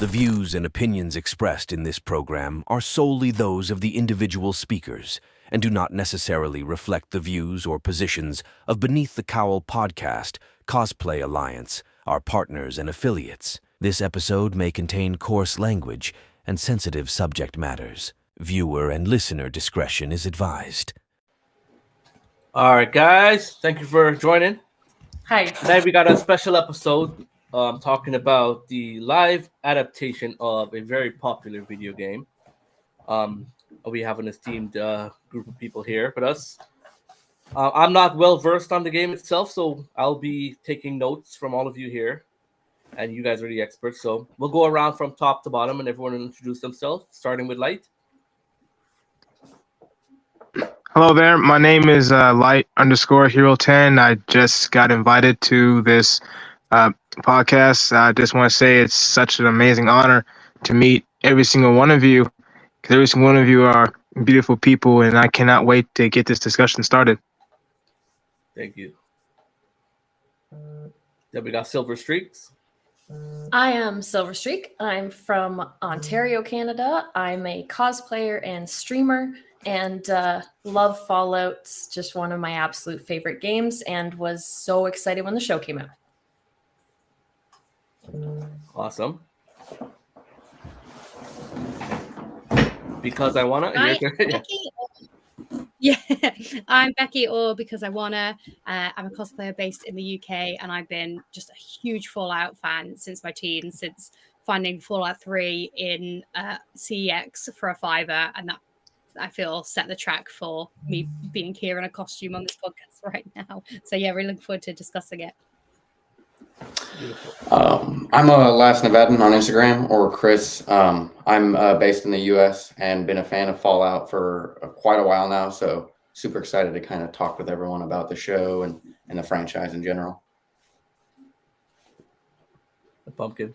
The views and opinions expressed in this program are solely those of the individual speakers and do not necessarily reflect the views or positions of Beneath the Cowl podcast, Cosplay Alliance, our partners and affiliates. This episode may contain coarse language and sensitive subject matters. Viewer and listener discretion is advised. All right, guys, thank you for joining. Hi. Today we got a special episode talking about the live adaptation of a very popular video game. We have an esteemed group of people here with us. I'm not well versed on the game itself, so I'll be taking notes from all of you here, and you guys are the experts. So we'll go around from top to bottom, and everyone will introduce themselves, starting with Light. Hello there. My name is Light_Hero10. I just got invited to this podcast. I just want to say it's such an amazing honor to meet every single one of you, because every single one of you are beautiful people, and I cannot wait to get this discussion started. Thank you. Then we got Silver Streaks. I am Silver Streak. I'm from Ontario, Canada. I'm a cosplayer and streamer and love Fallout. It's just one of my absolute favorite games and was so excited when the show came out. Awesome. Because I wanna. Yeah, I'm Becky, or because I wanna. I'm a cosplayer based in the UK, and I've been just a huge Fallout fan since my teens, since finding Fallout 3 in CEX for a $5, and that I feel set the track for me being here in a costume on this podcast right now. So yeah, really looking forward to discussing it. I'm a Last Nevadan on Instagram, or Chris. I'm based in the US and been a fan of Fallout for quite a while now, so super excited to kind of talk with everyone about the show and the franchise in general. The Pumpkin.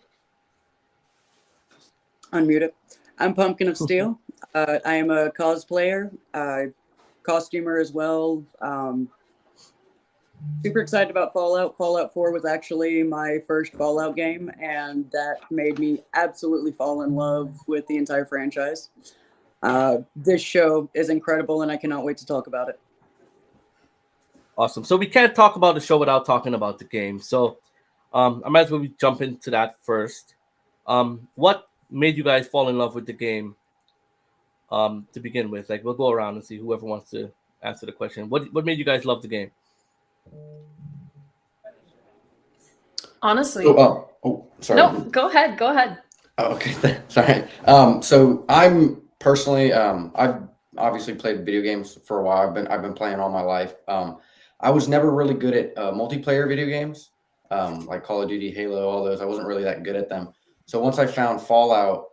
Unmute it. I'm Pumpkin of Steel. I am a cosplayer, costumer as well. Super excited about Fallout. Fallout 4 was actually my first Fallout game, and that made me absolutely fall in love with the entire franchise. This show is incredible, and I cannot wait to talk about it. Awesome. So we can't talk about the show without talking about the game. So I might as well jump into that first. What made you guys fall in love with the game to begin with? Like, we'll go around and see whoever wants to answer the question. What made you guys love the game? Honestly. Sorry. No, go ahead. Oh, okay. Sorry. So I'm personally, I've obviously played video games for a while. I've been playing all my life. I was never really good at multiplayer video games, like Call of Duty, Halo, all those. I wasn't really that good at them. So once I found Fallout,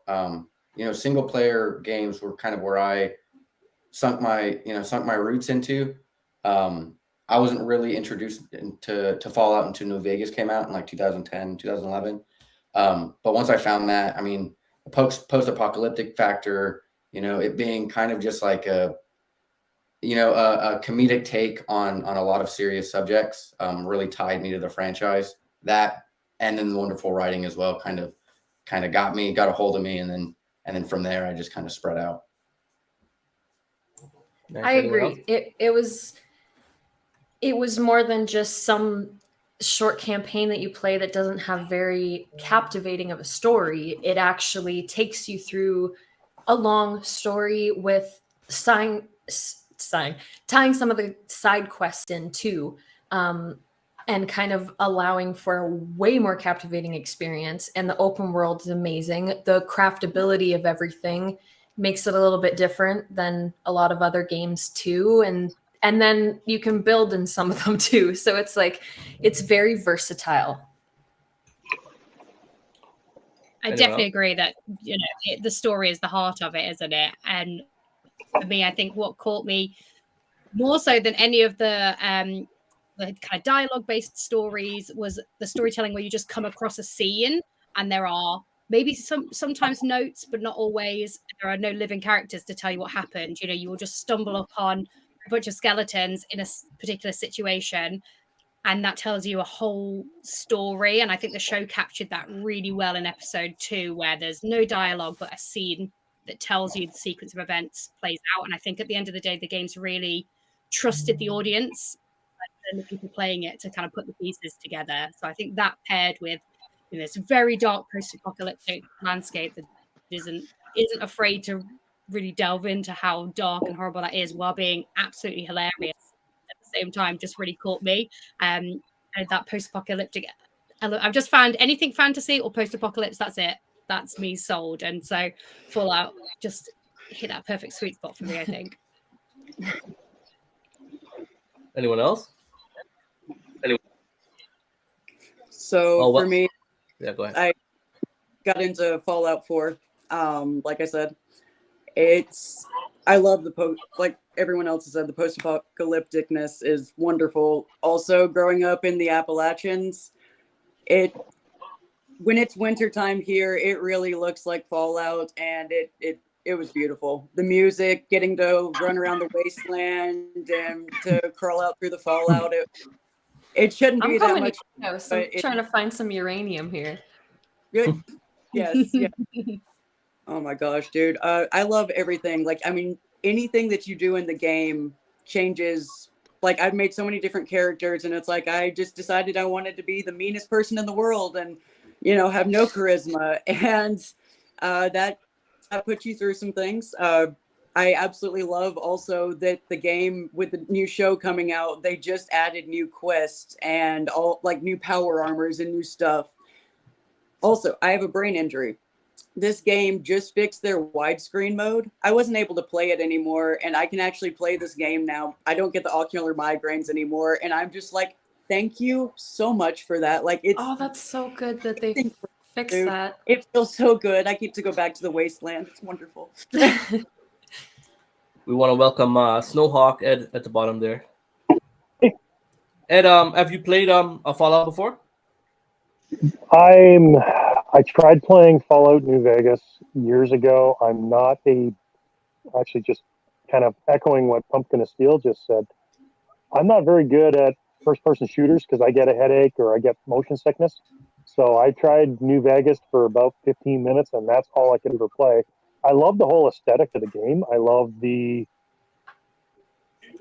single player games were kind of where I sunk my roots into. I wasn't really introduced to Fallout until New Vegas came out in like 2010, 2011. But once I found that, I mean, the post-apocalyptic factor, it being kind of just like a comedic take on a lot of serious subjects, really tied me to the franchise. That, and then the wonderful writing as well, kind of got a hold of me, and then from there I just kind of spread out. I agree. It was more than just some short campaign that you play that doesn't have very captivating of a story. It actually takes you through a long story with tying some of the side quests in too, and kind of allowing for a way more captivating experience. And the open world is amazing. The craftability of everything makes it a little bit different than a lot of other games too. And then you can build in some of them too. So it's very versatile. I definitely agree that the story is the heart of it, isn't it? And for me, I think what caught me more so than any of the kind of dialogue-based stories was the storytelling where you just come across a scene and there are maybe sometimes notes, but not always. There are no living characters to tell you what happened. You will just stumble upon a bunch of skeletons in a particular situation, and that tells you a whole story. And I think the show captured that really well in episode 2, where there's no dialogue but a scene that tells you the sequence of events plays out. And I think at the end of the day, the game's really trusted the audience and the people playing it to kind of put the pieces together. So I think that paired with this very dark post-apocalyptic landscape that isn't afraid to really delve into how dark and horrible that is, while being absolutely hilarious at the same time, just really caught me. And that post-apocalyptic, I've just found anything fantasy or post-apocalypse, that's it. That's me sold. And so Fallout just hit that perfect sweet spot for me, I think. Anyone else? So for me, yeah, go ahead. I got into Fallout 4. Like I said, I love like everyone else has said, the post-apocalypticness is wonderful. Also, growing up in the Appalachians, when it's wintertime here, it really looks like Fallout, and it was beautiful. The music, getting to run around the wasteland and to crawl out through the Fallout, it shouldn't be that much. I'm trying to find some uranium here. Good. Yes. Yeah. Oh my gosh, dude. I love everything. Like, I mean, anything that you do in the game changes. Like, I've made so many different characters, and it's like I just decided I wanted to be the meanest person in the world and, have no charisma. And that puts you through some things. I absolutely love also that the game, with the new show coming out, they just added new quests and all like new power armors and new stuff. Also, I have a brain injury. This game just fixed their widescreen mode. I wasn't able to play it anymore, and I can actually play this game now. I don't get the ocular migraines anymore, and I'm just like, thank you so much for that. Like, that's so good that they fixed that. It feels so good. I get to go back to the wasteland. It's wonderful. We want to welcome Snowhawk Ed at the bottom there. Ed, have you played a Fallout before? I tried playing Fallout New Vegas years ago. I'm not actually just kind of echoing what Pumpkin of Steel just said. I'm not very good at first-person shooters because I get a headache or I get motion sickness. So I tried New Vegas for about 15 minutes, and that's all I could ever play. I love the whole aesthetic of the game. I love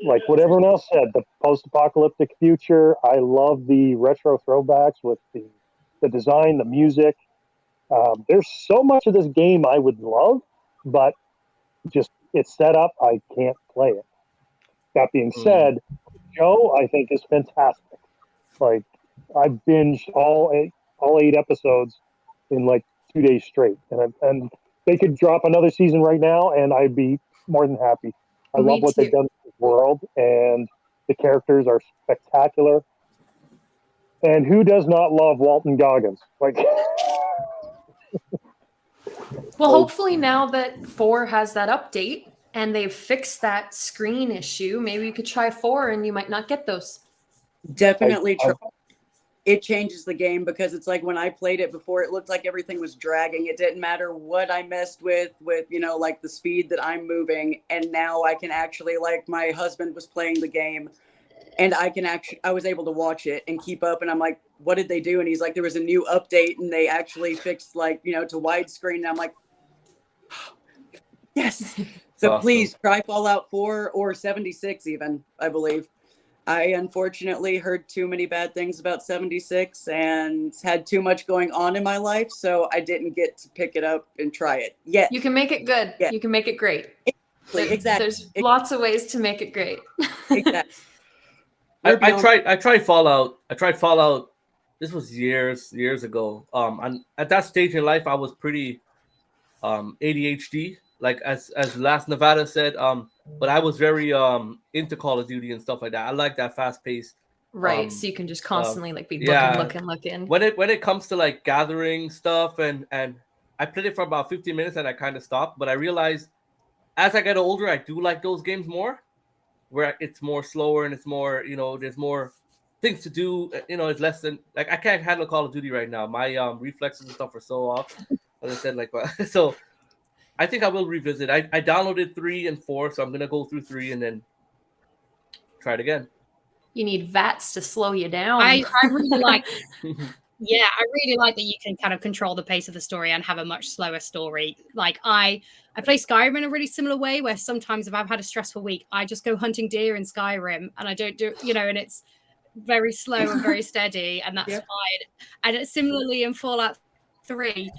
like what everyone else said, the post-apocalyptic future. I love the retro throwbacks with the design, the music. There's so much of this game I would love, but just it's set up, I can't play it. That being said, Joe, I think, is fantastic. Like, I binged all eight episodes in like 2 days straight, and they could drop another season right now, and I'd be more than happy. I love what they've done with the world, and the characters are spectacular. And who does not love Walton Goggins? Like, well, hopefully now that 4 has that update and they've fixed that screen issue, maybe you could try 4 and you might not get those. Definitely try. It changes the game, because it's like when I played it before, it looked like everything was dragging. It didn't matter what I messed with, like the speed that I'm moving. And now I can actually, like, my husband was playing the game, and I was able to watch it and keep up. And I'm like, what did they do? And he's like, there was a new update and they actually fixed, like, to widescreen. And I'm like, yes. So awesome. Please try Fallout 4 or 76 even, I believe. I unfortunately heard too many bad things about 76 and had too much going on in my life, so I didn't get to pick it up and try it yet. You can make it good. Yeah. You can make it great. Exactly. There's lots of ways to make it great. Exactly. I tried Fallout. This was years ago. And at that stage in life, I was pretty ADHD, like as Last Nevada said. But I was very into Call of Duty and stuff like that. I like that fast pace. Right, so you can just constantly be looking. When it comes to like gathering stuff and I played it for about 15 minutes and I kind of stopped. But I realized as I get older, I do like those games more, where it's more slower and it's more, there's more things to do. It's less than, like, I can't handle Call of Duty right now. My reflexes and stuff are so off. As I said, like, so I think I will revisit. I downloaded 3 and 4, so I'm gonna go through 3 and then try it again. You need VATs to slow you down. I really like. Yeah, I really like that you can kind of control the pace of the story and have a much slower story. Like I play Skyrim in a really similar way, where sometimes if I've had a stressful week, I just go hunting deer in Skyrim, and I don't do, and it's very slow and very steady, and that's fine. And it's similarly in Fallout 3.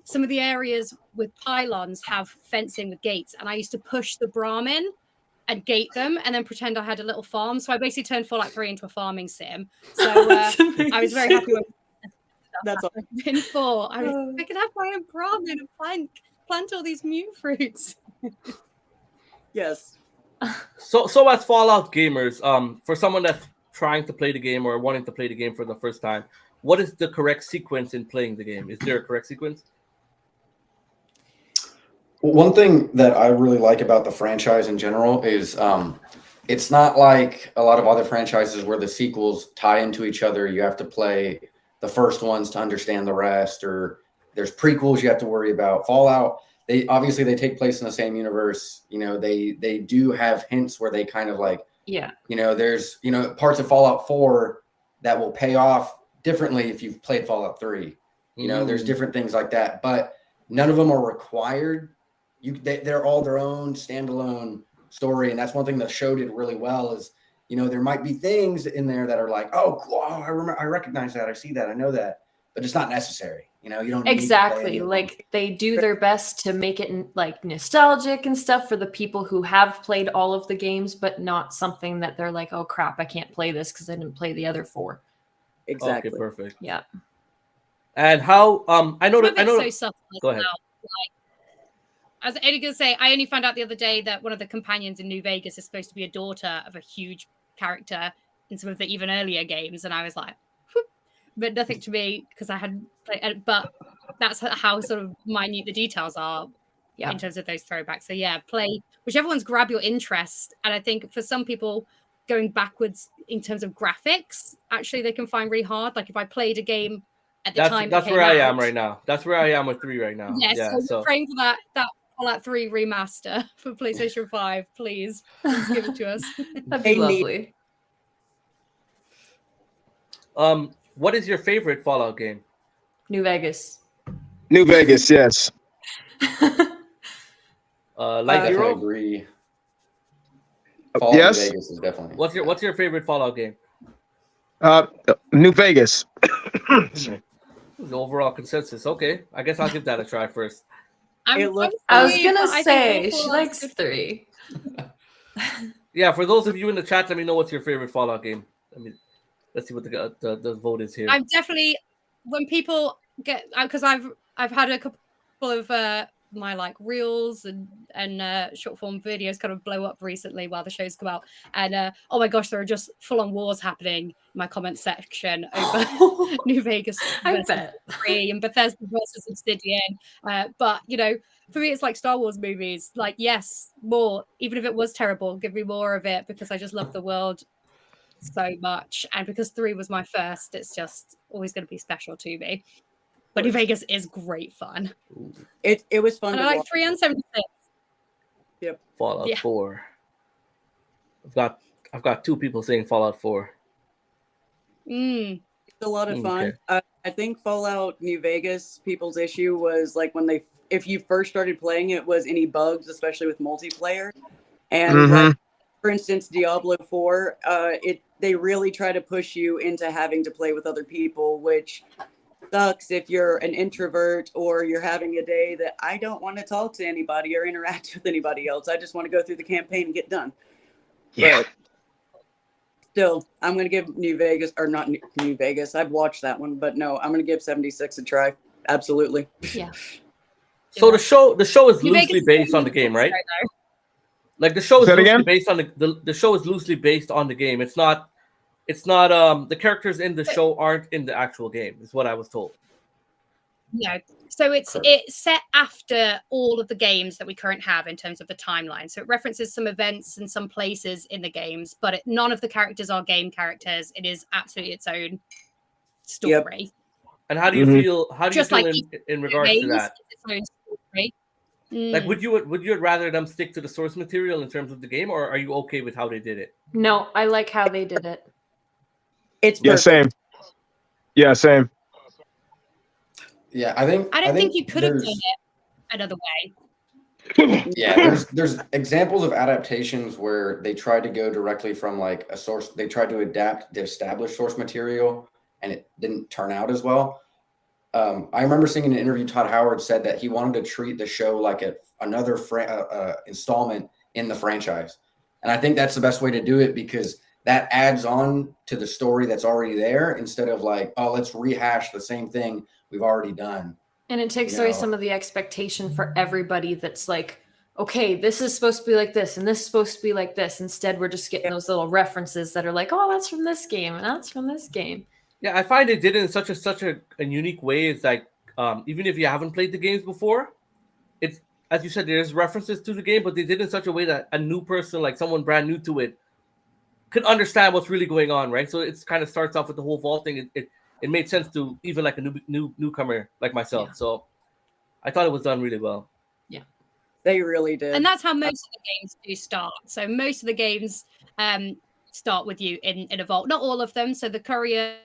Some of the areas with pylons have fencing with gates, and I used to push the Brahmin and gate them and then pretend I had a little farm. So I basically turned Fallout 3 into a farming sim. So I was very happy with That's all. in 4. I can have my own Brahmin and plant all these new fruits. Yes. So as Fallout gamers, for someone that's trying to play the game or wanting to play the game for the first time, what is the correct sequence in playing the game? Is there a correct sequence? One thing that I really like about the franchise in general is it's not like a lot of other franchises where the sequels tie into each other. You have to play the first ones to understand the rest, or there's prequels you have to worry about. Fallout, they take place in the same universe. They do have hints where they kind of like, there's parts of Fallout 4 that will pay off differently if you've played Fallout 3. There's different things like that, but none of them are required. They're all their own standalone story, and that's one thing the show did really well. Is there might be things in there that are like, oh, cool, I recognize that, I see that, I know that, but it's not necessary. You don't need exactly. Like they do their best to make it like nostalgic and stuff for the people who have played all of the games, but not something that they're like, oh crap, I can't play this because I didn't play the other 4. Exactly. Okay, perfect. Yeah. And how I know that So subtle as Go ahead. well. I was only going to say, I only found out the other day that one of the companions in New Vegas is supposed to be a daughter of a huge character in some of the even earlier games, and I was like, whoop. But nothing to me because I hadn't played. But that's how sort of minute the details are in terms of those throwbacks. So yeah, play whichever ones grab your interest, and I think for some people, going backwards in terms of graphics, actually they can find really hard. Like if I played a game at the time, that's where I am right now. That's where I am with 3 right now. So praying for that Fallout 3 remaster for PlayStation 5, please give it to us. That'd be lovely. What is your favorite Fallout game? New Vegas. New Vegas, yes. I Hero? agree. Yes. New Vegas is definitely. What's your favorite Fallout game? New Vegas. The overall consensus. Okay, I guess I'll give that a try first. I was gonna say she likes 3. Yeah, for those of you in the chat, let me know what's your favorite Fallout game. Let's see what the vote is here. I'm definitely, when people get, because I've had a couple of my like reels and short form videos kind of blow up recently while the show's come out, and oh my gosh, there are just full on wars happening in my comment section over New Vegas versus 3 and Bethesda versus Obsidian. But for me, it's like Star Wars movies. Like, yes, more, even if it was terrible, give me more of it because I just love the world so much, and because 3 was my first, it's just always going to be special to me. But New Vegas is great fun. It was fun. And I like 3 and 76. Yep. Fallout 4. I've got 2 people saying Fallout 4. It's a lot of fun. Okay. I think Fallout New Vegas, people's issue was like if you first started playing it, was any bugs, especially with multiplayer. And like, for instance, Diablo 4, they really try to push you into having to play with other people, which sucks if you're an introvert or you're having a day that I don't want to talk to anybody or interact with anybody else. I just want to go through the campaign and get done. Yeah. But still, I'm going to give New Vegas, or not New Vegas. I've watched that one, but no, I'm going to give 76 a try. Absolutely. Yeah. So the show is loosely based on the game, right? Like the show is loosely based on the show is loosely based on the game. It's not the characters in the show aren't in the actual game, is what I was told. No. So it's set after all of the games that we currently have in terms of the timeline. So it references some events and some places in the games, but none of the characters are game characters. It is absolutely its own story. Yep. And how do you feel? How do you feel in regards to that? It's its own story. Like, would you rather them stick to the source material in terms of the game, or are you okay with how they did it? No, I like how they did it. It's Yeah, perfect. same. Yeah, same. Yeah, I think I don't think you could have done there's- it another way. Yeah, there's examples of adaptations where they tried to go directly from like a source. They tried to adapt the established source material, and it didn't turn out as well. I remember seeing in an interview, Todd Howard said that he wanted to treat the show like another installment in the franchise, and I think that's the best way to do it because that adds on to the story that's already there instead of like, oh, let's rehash the same thing we've already done. And it takes You away know. some of the expectation for everybody that's like, okay, this is supposed to be like this, and this is supposed to be like this. Instead, we're just getting those little references that are like, oh, that's from this game, and that's from this game. Yeah, I find they did it in such a unique way. It's like even if you haven't played the games before, it's as you said, there's references to the game, but they did it in such a way that a new person, like someone brand new to it, could understand what's really going on, right? So it's kind of starts off with the whole vault thing. It made sense to even like a newcomer like myself. Yeah. So I thought it was done really well. They really did. And that's how most of the games do start. So most of the games start with you in a vault. Not all of them. So the courier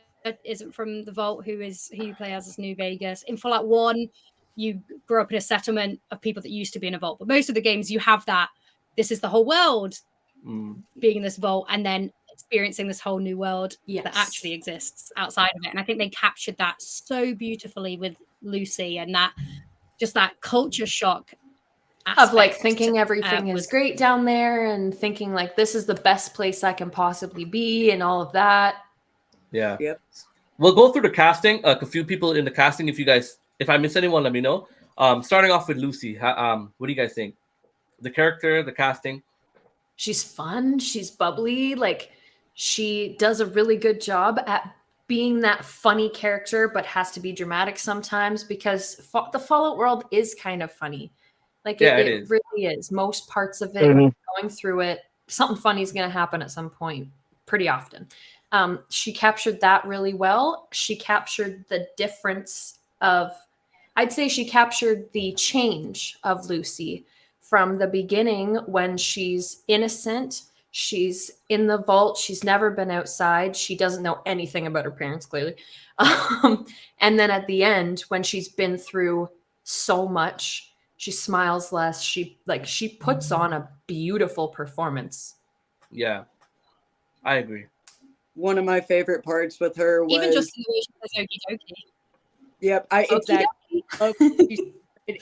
isn't from the vault, who you play as New Vegas. In Fallout 1, you grew up in a settlement of people that used to be in a vault. But most of the games you have that. This is the whole world being in this vault, and then experiencing this whole new world that actually exists outside of it. And I think they captured that so beautifully with Lucy, and that culture shock of like thinking everything is great down there and thinking like this is the best place I can possibly be and all of that. Yeah. Yep. We'll go through the casting. A few people in the casting. If I miss anyone, let me know. Starting off with Lucy. What do you guys think? The character, the casting. She's fun. She's bubbly. Like she does a really good job at being that funny character, but has to be dramatic sometimes because the Fallout world is kind of funny. Like it really is. Most parts of it, going through it, something funny is going to happen at some point pretty often. She captured that really well. She captured the difference I'd say she captured the change of Lucy from the beginning when she's innocent. She's in the vault. She's never been outside. She doesn't know anything about her parents, clearly. And then at the end, when she's been through so much, she smiles less. She puts on a beautiful performance. Yeah, I agree. One of my favorite parts with her was even just the way she says okie dokie. Yep, exactly.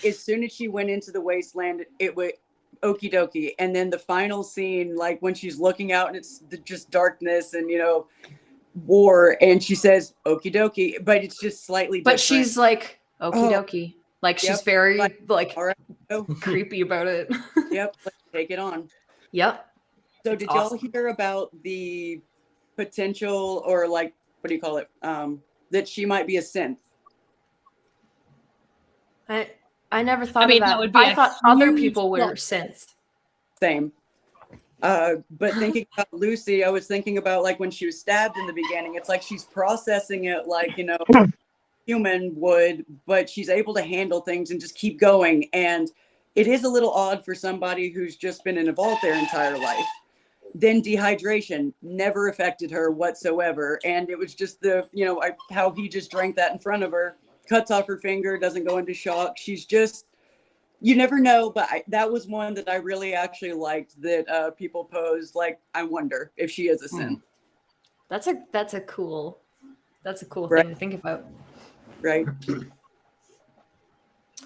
As soon as she went into the wasteland, it was okie dokie. And then the final scene, like when she's looking out and it's just darkness and war, and she says okie dokie, but it's just slightly different. But she's like okie dokie. Like she's very like all right, creepy about it. Yep, let's take it on. Yep. So did y'all hear about the potential, or like, what do you call it? That she might be a synth. I never thought of that. That would be I thought other huge people were plot. synths. Same. But thinking about Lucy, I was thinking about like when she was stabbed in the beginning, it's like she's processing it like, human would, but she's able to handle things and just keep going. And it is a little odd for somebody who's just been in a vault their entire life. Then dehydration never affected her whatsoever. And it was just how he just drank that in front of her, cuts off her finger, doesn't go into shock. She's just, you never know. But that was one that I really actually liked, that people posed like, I wonder if she is a synth. That's a cool Right. thing to think about. Right.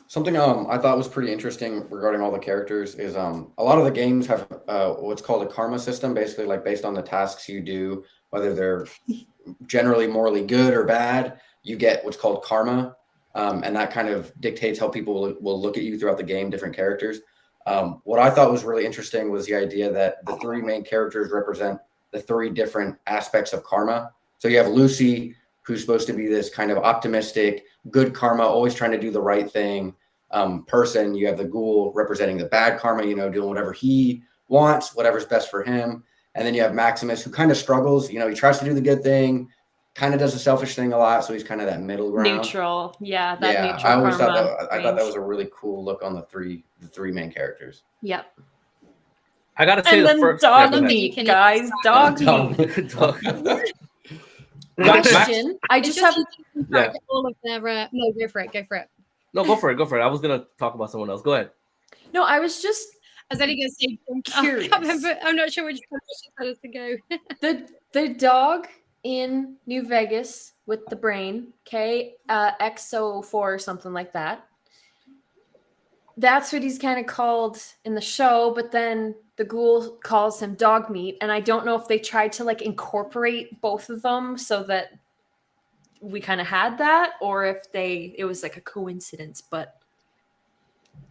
Something I thought was pretty interesting regarding all the characters is a lot of the games have what's called a karma system, basically like based on the tasks you do, whether they're generally morally good or bad, you get what's called karma, and that kind of dictates how people will look at you throughout the game, different characters. What I thought was really interesting was the idea that the three main characters represent the three different aspects of karma. So you have Lucy, who's supposed to be this kind of optimistic, good karma, always trying to do the right thing person. You have the ghoul representing the bad karma, doing whatever he wants, whatever's best for him. And then you have Maximus, who kind of struggles. He tries to do the good thing, kind of does the selfish thing a lot, so he's kind of that middle ground. Neutral, yeah, that Yeah, neutral I always thought karma that I thought that range. was a really cool look on the three main characters. Yep. I gotta say And the then first dog yeah, go ahead. meat, guys. Dog Dog meat. Dog. Question. I It's just have. Yeah. all of their. No, go for it. Go for it. No, go for it. Go for it. I was gonna talk about someone else. Go ahead. No, I was just I was only going to say, curious. I can't remember. I'm not sure which one she said us to go. the dog in New Vegas with the brain, XO4 or something like that. That's what he's kind of called in the show, but then the ghoul calls him dog meat, and I don't know if they tried to like incorporate both of them so that we kind of had that, or if it was like a coincidence, but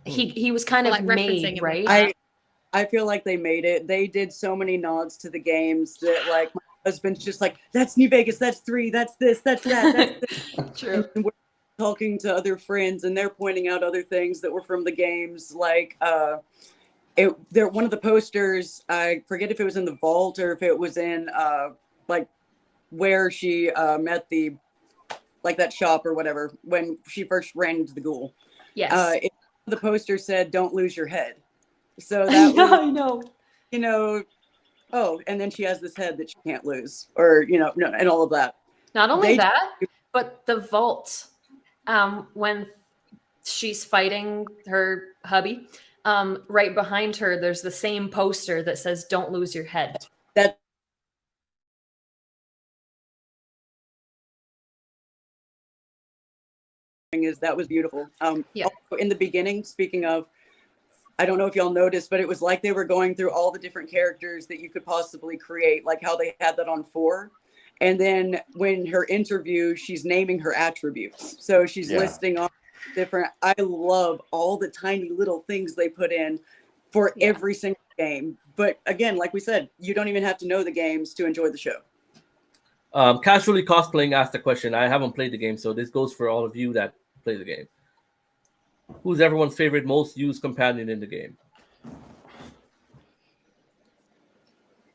he was kind of Like referencing made, him. right? I feel like they made it. They did so many nods to the games that like my husband's just like, that's New Vegas, that's 3, that's this, that's that, that's this. True. And we're talking to other friends and they're pointing out other things that were from the games. Like one of the posters, I forget if it was in the vault or if it was in like where she met the like that shop or whatever when she first ran into the ghoul. Yes. The poster said, "Don't lose your head." So that was, I know. you know, oh, and then she has this head that she can't lose, or no, and all of that. Not only that, but the vault, when she's fighting her hubby, right behind her, there's the same poster that says, "Don't lose your head." That was beautiful. Yeah. Also in the beginning, speaking of, I don't know if y'all noticed, but it was like they were going through all the different characters that you could possibly create, like how they had that on 4. And then when her interview, she's naming her attributes. So she's listing all different. I love all the tiny little things they put in for every single game. But again, like we said, you don't even have to know the games to enjoy the show. Casually cosplaying asked the question. I haven't played the game, so this goes for all of you that play the game. Who's everyone's favorite, most used companion in the game?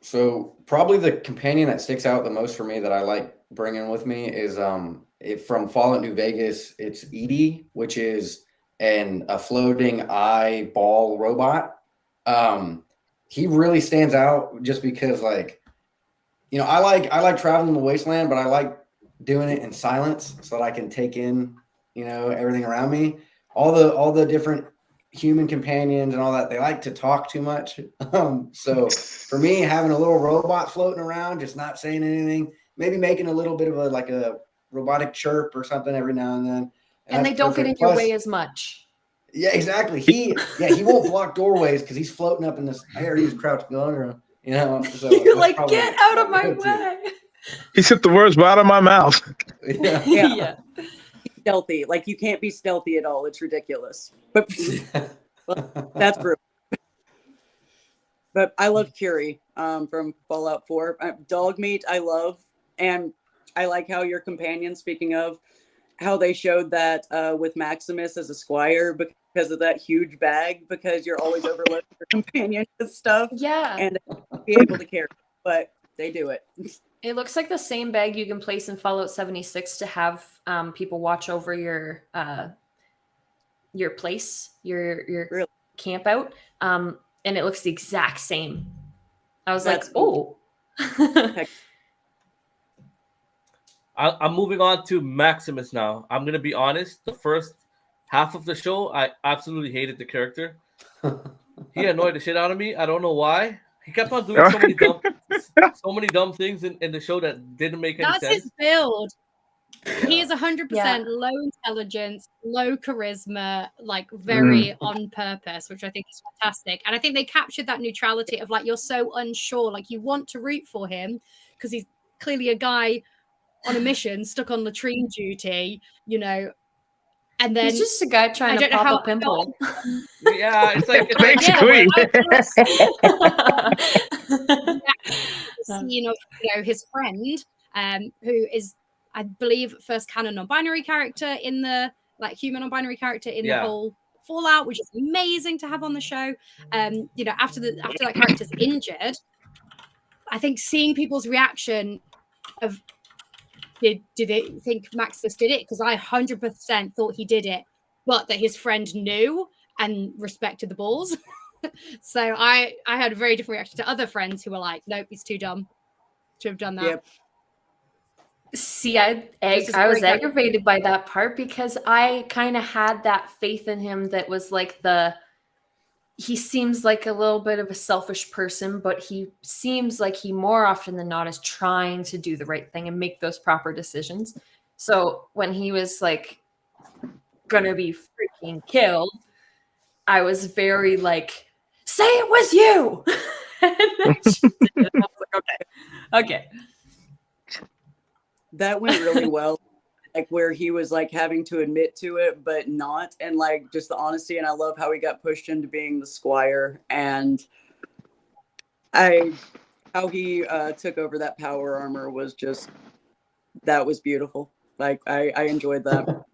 So probably the companion that sticks out the most for me that I like bringing with me is from Fallout New Vegas. It's Edie, which is a floating eye ball robot. He really stands out just because, like, I like traveling the wasteland, but I like doing it in silence so that I can take in, everything around me. All the different human companions and all that, they like to talk too much. So for me, having a little robot floating around, just not saying anything, maybe making a little bit of a robotic chirp or something every now and then. And they don't get in your way as much. Yeah, exactly. He won't block doorways because he's floating up in this air. He's crouched under him, So you're like, get out of my way. He said the words right out of my mouth. Yeah. Stealthy, like you can't be stealthy at all. It's ridiculous, but that's brutal. But I love Curie from Fallout 4. Dog meat I love, and I like how your companion, speaking of how they showed that with Maximus as a squire because of that huge bag, because you're always overloading your companion with stuff, and be able to carry, but they do it. It looks like the same bag you can place in Fallout 76 to have people watch over your place, your camp out, and it looks the exact same. I was That's like, oh. I'm moving on to Maximus now. I'm gonna be honest. The first half of the show, I absolutely hated the character. He annoyed the shit out of me. I don't know why. He kept on doing so many dumb things in the show that didn't make any sense. That's his build. He is 100% low intelligence, low charisma, like very on purpose, which I think is fantastic. And I think they captured that neutrality of like, you're so unsure, like you want to root for him because he's clearly a guy on a mission, stuck on latrine duty, and then he's just a guy trying to pop a pimple. Yeah, it's like basically. Scene of his friend, who is, I believe, first canon non-binary character in the human non-binary character in the whole Fallout, which is amazing to have on the show. After that character's injured, I think seeing people's reaction of did it think Maximus did it? Because I 100% thought he did it, but that his friend knew and respected the balls. So I had a very different reaction to other friends who were like, nope, he's too dumb to have done that. Yep. See, I was aggravated by that part because I kind of had that faith in him that was like he seems like a little bit of a selfish person, but he seems like he more often than not is trying to do the right thing and make those proper decisions. So when he was like gonna be freaking killed, I was very like, say it was you. And then she did it. I was like, okay. That went really well. Like where he was like having to admit to it, but not, and like just the honesty. And I love how he got pushed into being the squire, and how he took over that power armor was that was beautiful. Like I enjoyed that.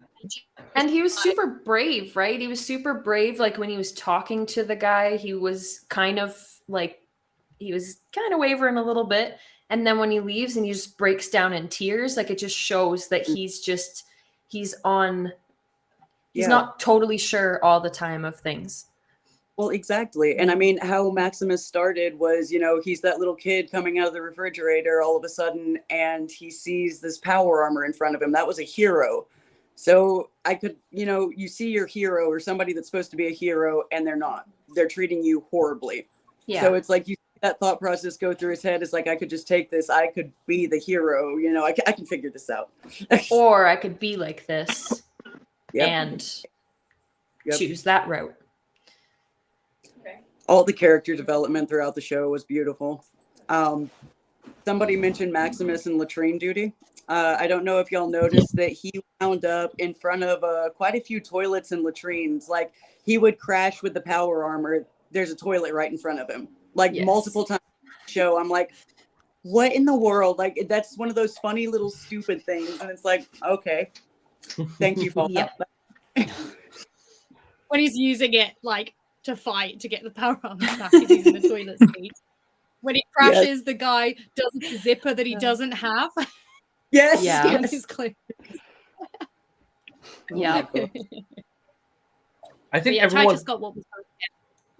And he was super brave, right? He was super brave. Like when he was talking to the guy, he was kind of wavering a little bit. And then when he leaves and he just breaks down in tears, like it just shows that he's not totally sure all the time of things. Well, exactly. And I mean, how Maximus started was, he's that little kid coming out of the refrigerator all of a sudden, and he sees this power armor in front of him. That was a hero. So I could, you see your hero or somebody that's supposed to be a hero, and they're not. They're treating you horribly. Yeah. So it's like that thought process go through his head. It's like, I could just take this. I could be the hero. I can figure this out. Or I could be like this and choose that route. Okay. All the character development throughout the show was beautiful. Somebody mentioned Maximus and latrine duty. I don't know if y'all noticed that he wound up in front of quite a few toilets and latrines. Like he would crash with the power armor. There's a toilet right in front of him. Like multiple times in the show, I'm like, what in the world? Like that's one of those funny little stupid things. And it's like, okay, thank you for that. When he's using it like to fight to get the power armor back, he's using the toilet seat. When he crashes, the guy does the zipper that he doesn't have. Yes. Yeah. His clothes. Yeah. I think everyone just got what was going on.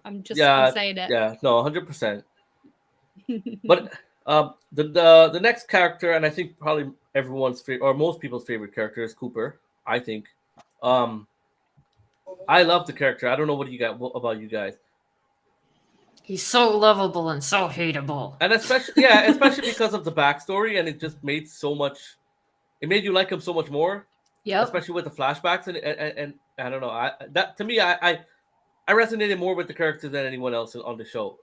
I'm saying it. Yeah, no, 100%. But the next character, and I think probably everyone's favorite or most people's favorite character is Cooper. I think. I love the character. I don't know what about you guys. He's so lovable and so hateable. And especially because of the backstory, and it just made it made you like him so much more. Yeah. Especially with the flashbacks and I don't know. I resonated more with the character than anyone else on the show.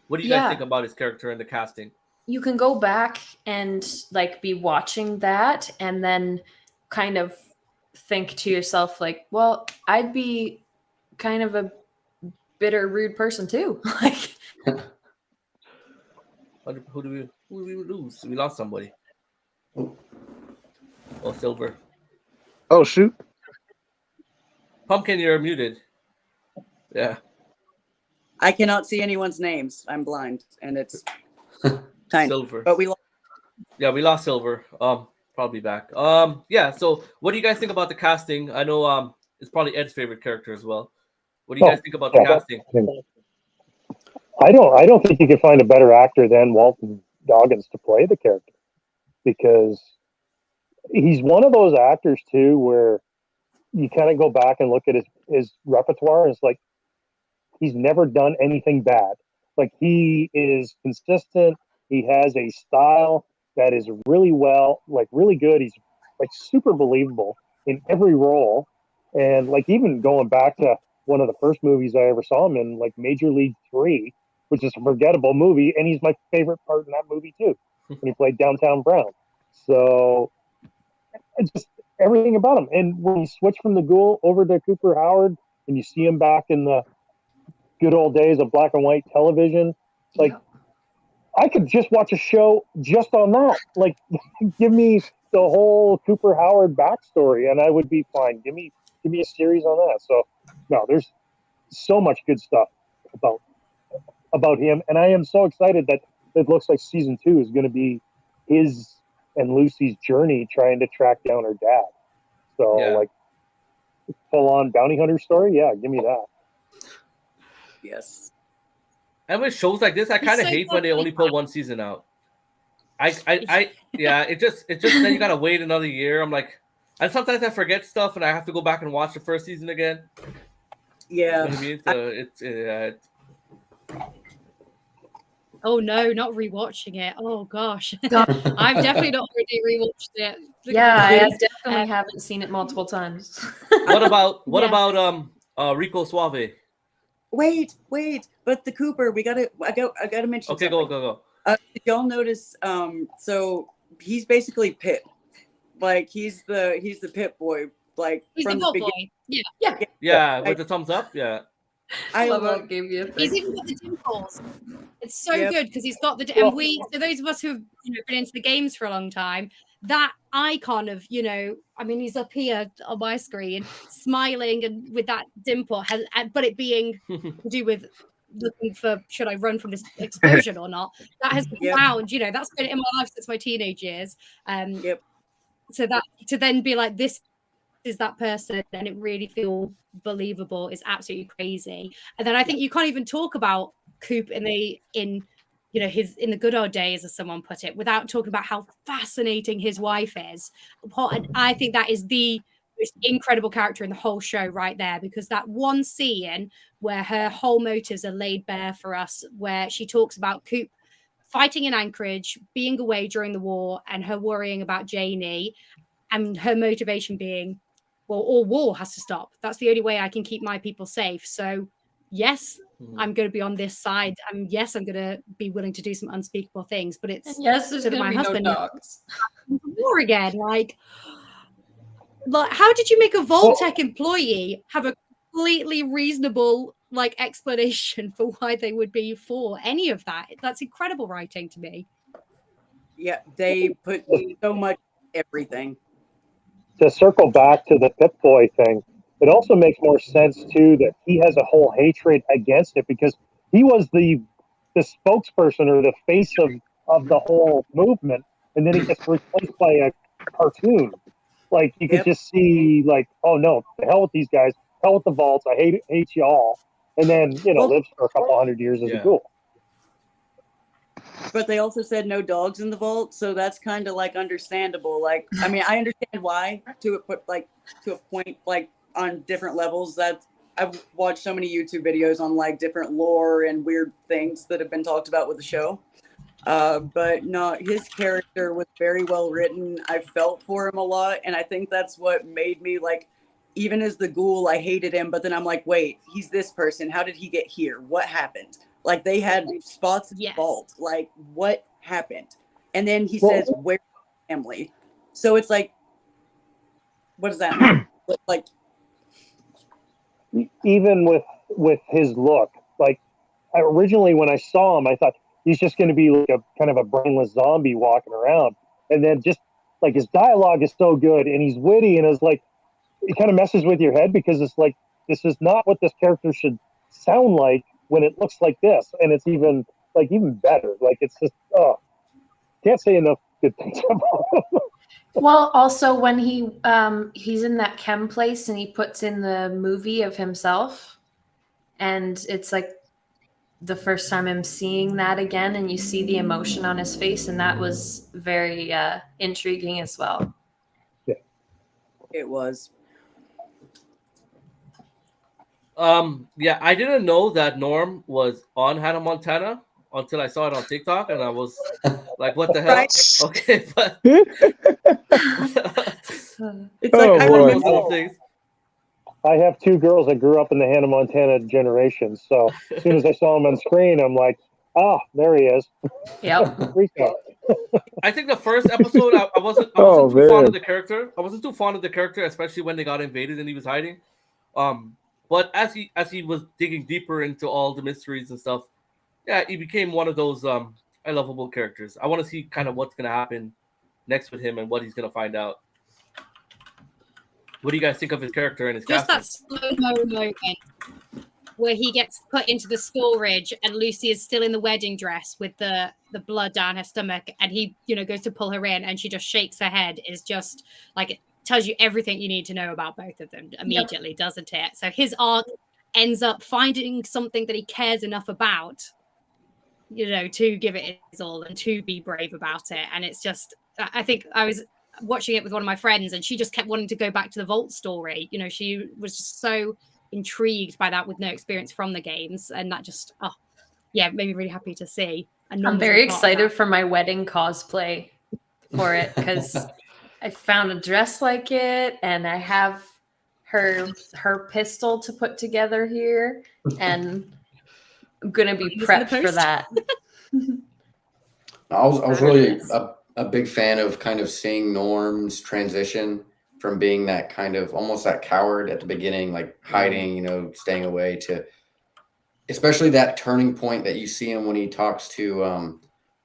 What do you guys think about his character and the casting? You can go back and like be watching that and then kind of think to yourself like, well, I'd be kind of a bitter, rude person too. Like, who do we lose? We lost somebody. Oh, Silver. Oh, shoot. Pumpkin, you're muted. Yeah. I cannot see anyone's names. I'm blind, and it's tiny. Silver. But we lost. Yeah, we lost Silver. Probably back. Yeah. So, what do you guys think about the casting? I know it's probably Ed's favorite character as well. What do you guys think about the casting? I don't think you can find a better actor than Walton Goggins to play the character, because he's one of those actors too where you kind of go back and look at his repertoire, and it's like he's never done anything bad. Like he is consistent. He has a style that is really good. He's like super believable in every role. And like even going back to one of the first movies I ever saw him in, like Major League 3, which is a forgettable movie, and he's my favorite part in that movie too, when he played Downtown Brown. So just everything about him. And when you switch from the Ghoul over to Cooper Howard and you see him back in the good old days of black and white television, like I could just watch a show just on that. Like give me the whole Cooper Howard backstory and I would be fine. Give me a series on that. So no, there's so much good stuff about him, and I am so excited that it looks like season 2 is going to be his and Lucy's journey trying to track down her dad. So Yeah. like full on bounty hunter story. Yeah, give me that. Yes. And with shows like this, I kind of so hate when they only put one season out. Yeah, it just then you gotta wait another year. I'm like, and sometimes I forget stuff and I have to go back and watch the first season again. You know Yeah. what I mean? So it's Oh no, not rewatching it. Oh gosh, I've definitely not already rewatched it. Yeah, I Because, definitely haven't seen it multiple times. what about Yeah. Rico Suave? Wait. But the Cooper, I gotta mention Okay, something. go. Did y'all notice? So he's basically Pip. Like he's the Pip boy. Like he's from the the ball beginning. boy. Yeah, Yeah, with the thumbs up. Yeah. I love how love. it gave you a he's thing. even got the dimples. It's so Yep. good because he's got the Well- and we. So those of us who've been into the games for a long time, that icon of I mean, he's up here on my screen smiling and with that dimple, but it being to do with looking for should I run from this explosion or not. That has been Yep. found. That's been in my life since my teenage years. Yep. So that to then be like this is that person and it really feel believable is absolutely crazy. And then I think you can't even talk about Coop in the good old days, as someone put it, without talking about how fascinating his wife is. And I think that is the most incredible character in the whole show right there, because that one scene where her whole motives are laid bare for us, where she talks about Coop fighting in Anchorage, being away during the war, and her worrying about Janie, and her motivation being, well, all war has to stop. That's the only way I can keep my people safe. So, yes, I'm going to be on this side. Yes, I'm going to be willing to do some unspeakable things. But it's And yes, there's so that gonna my be husband no dogs. war again. Like, how did you make a Voltec employee have a completely reasonable explanation for why they would be for any of that? That's incredible writing to me. Yeah, they put so much everything. To circle back to the Pip Boy thing, it also makes more sense too that he has a whole hatred against it because he was the spokesperson or the face of the whole movement, and then he gets replaced by a cartoon. Like you could just see, like, oh no, the hell with these guys, hell with the vaults, I hate y'all, and then lives for a couple hundred years as a ghoul. But they also said no dogs in the vault, so that's kind of understandable. Like, I mean, I understand why to a point, on different levels. That I've watched so many YouTube videos on different lore and weird things that have been talked about with the show. But no, his character was very well written. I felt for him a lot, and I think that's what made me even as the ghoul, I hated him. But then I'm like, wait, he's this person. How did he get here? What happened? They had spots in the vault. What happened? And then he says, "Where's your family?" So it's what does that mean? Even with his look, originally when I saw him, I thought he's just going to be a kind of a brainless zombie walking around, and then just his dialogue is so good and he's witty, and it's it kind of messes with your head because it's this is not what this character should sound like when it looks like this, and it's even better. It's just can't say enough good things about him. Well, also when he's in that chem place and he puts in the movie of himself, and it's the first time I'm seeing that again, and you see the emotion on his face, and that was very intriguing as well. Yeah, it was. Yeah, I didn't know that Norm was on Hannah Montana until I saw it on TikTok, and I was like, "What the hell?" Right. Okay, but It's Oh, I boy. remember. little things. I have two girls that grew up in the Hannah Montana generation, so as soon as I saw him on screen, I'm like, there he is. Yep. Rico. I think the first episode, I wasn't Oh, too fond man. of the character. I wasn't too fond of the character, especially when they got invaded and he was hiding. But as he was digging deeper into all the mysteries and stuff, yeah, he became one of those lovable characters. I want to see kind of what's gonna happen next with him and what he's gonna find out. What do you guys think of his character and his Just casting? that slow-mo moment where he gets put into the storage and Lucy is still in the wedding dress with the blood down her stomach, and he, you know, goes to pull her in and she just shakes her head, is just like, it tells you everything you need to know about both of them immediately, doesn't it? So his arc ends up finding something that he cares enough about, you know, to give it his all and to be brave about it. And it's just, I think I was watching it with one of my friends and she just kept wanting to go back to the vault story. You know, she was just so intrigued by that with no experience from the games, and that just made me really happy to see. I'm very excited for my wedding cosplay for it, because I found a dress like it and I have her pistol to put together here, and I'm gonna be prepped for that. I was really a big fan of kind of seeing Norm's transition from being that kind of almost that coward at the beginning, like hiding, you know, staying away, to especially that turning point that you see him when he talks to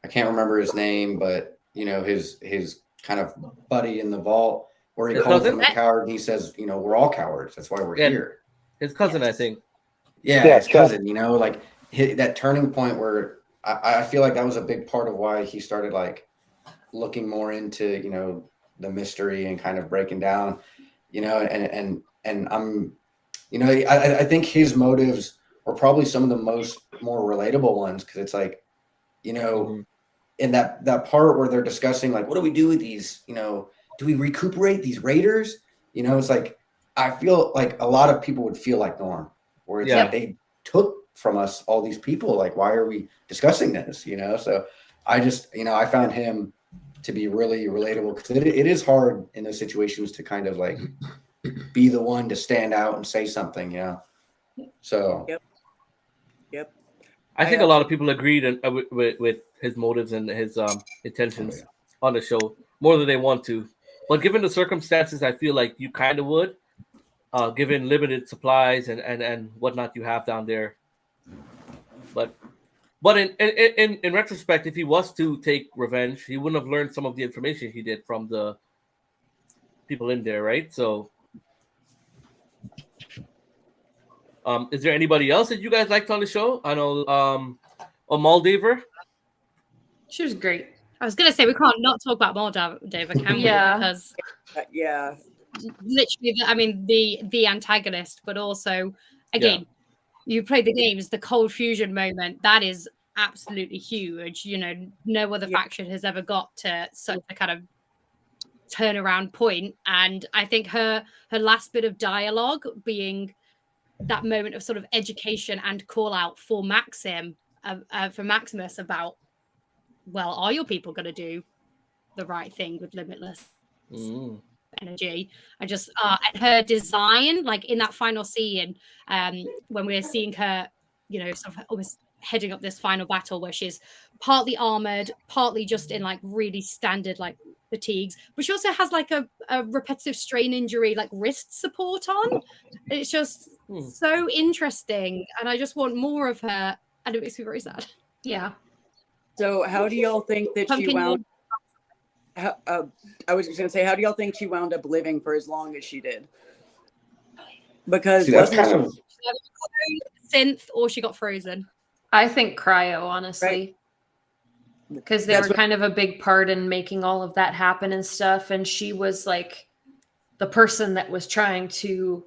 I can't remember his name, but you know, his kind of buddy in the vault, where he calls him a coward and he says, you know, we're all cowards. That's why we're here. His cousin, I think. Yeah, his cousin, you know, like that turning point where I feel like that was a big part of why he started like looking more into, you know, the mystery and kind of breaking down, you know, and I'm, you know, I think his motives were probably some of the more relatable ones, because it's like, you know, in that part where they're discussing like, what do we do with these, you know, do we recuperate these raiders? You know, it's like, I feel like a lot of people would feel like Norm, where it's like they took from us all these people. Like, why are we discussing this? You know, so I just, you know, I found him to be really relatable, because it is hard in those situations to kind of like be the one to stand out and say something, you know? So. Yep. I think a lot of people agreed with his motives and his intentions on the show more than they want to. But given the circumstances, I feel like you kind of would, given limited supplies and whatnot you have down there. But in retrospect, if he was to take revenge, he wouldn't have learned some of the information he did from the people in there, right? So, is there anybody else that you guys liked on the show? I know, Moldaver. She was great. I was going to say, we can't not talk about Moldaver, can we? Yeah. Because yeah, literally, I mean, the antagonist, but also, again, you play the games, the cold fusion moment, that is absolutely huge. You know, no other faction has ever got to such a kind of turnaround point. And I think her last bit of dialogue being that moment of sort of education and call out for for Maximus about, well, are your people going to do the right thing with limitless energy? And just and her design, like in that final scene, when we're seeing her, you know, sort of almost heading up this final battle where she's partly armored, partly just in like really standard like fatigues, but she also has like a repetitive strain injury, like wrist support on. It's just so interesting, and I just want more of her, and it makes me very sad. Yeah. So how do y'all think that she wound? I was just gonna say, how do y'all think she wound up living for as long as she did? Because that's kind of synth, or she got frozen. I think cryo, honestly, because they were kind of a big part in making all of that happen and stuff. And she was like the person that was trying to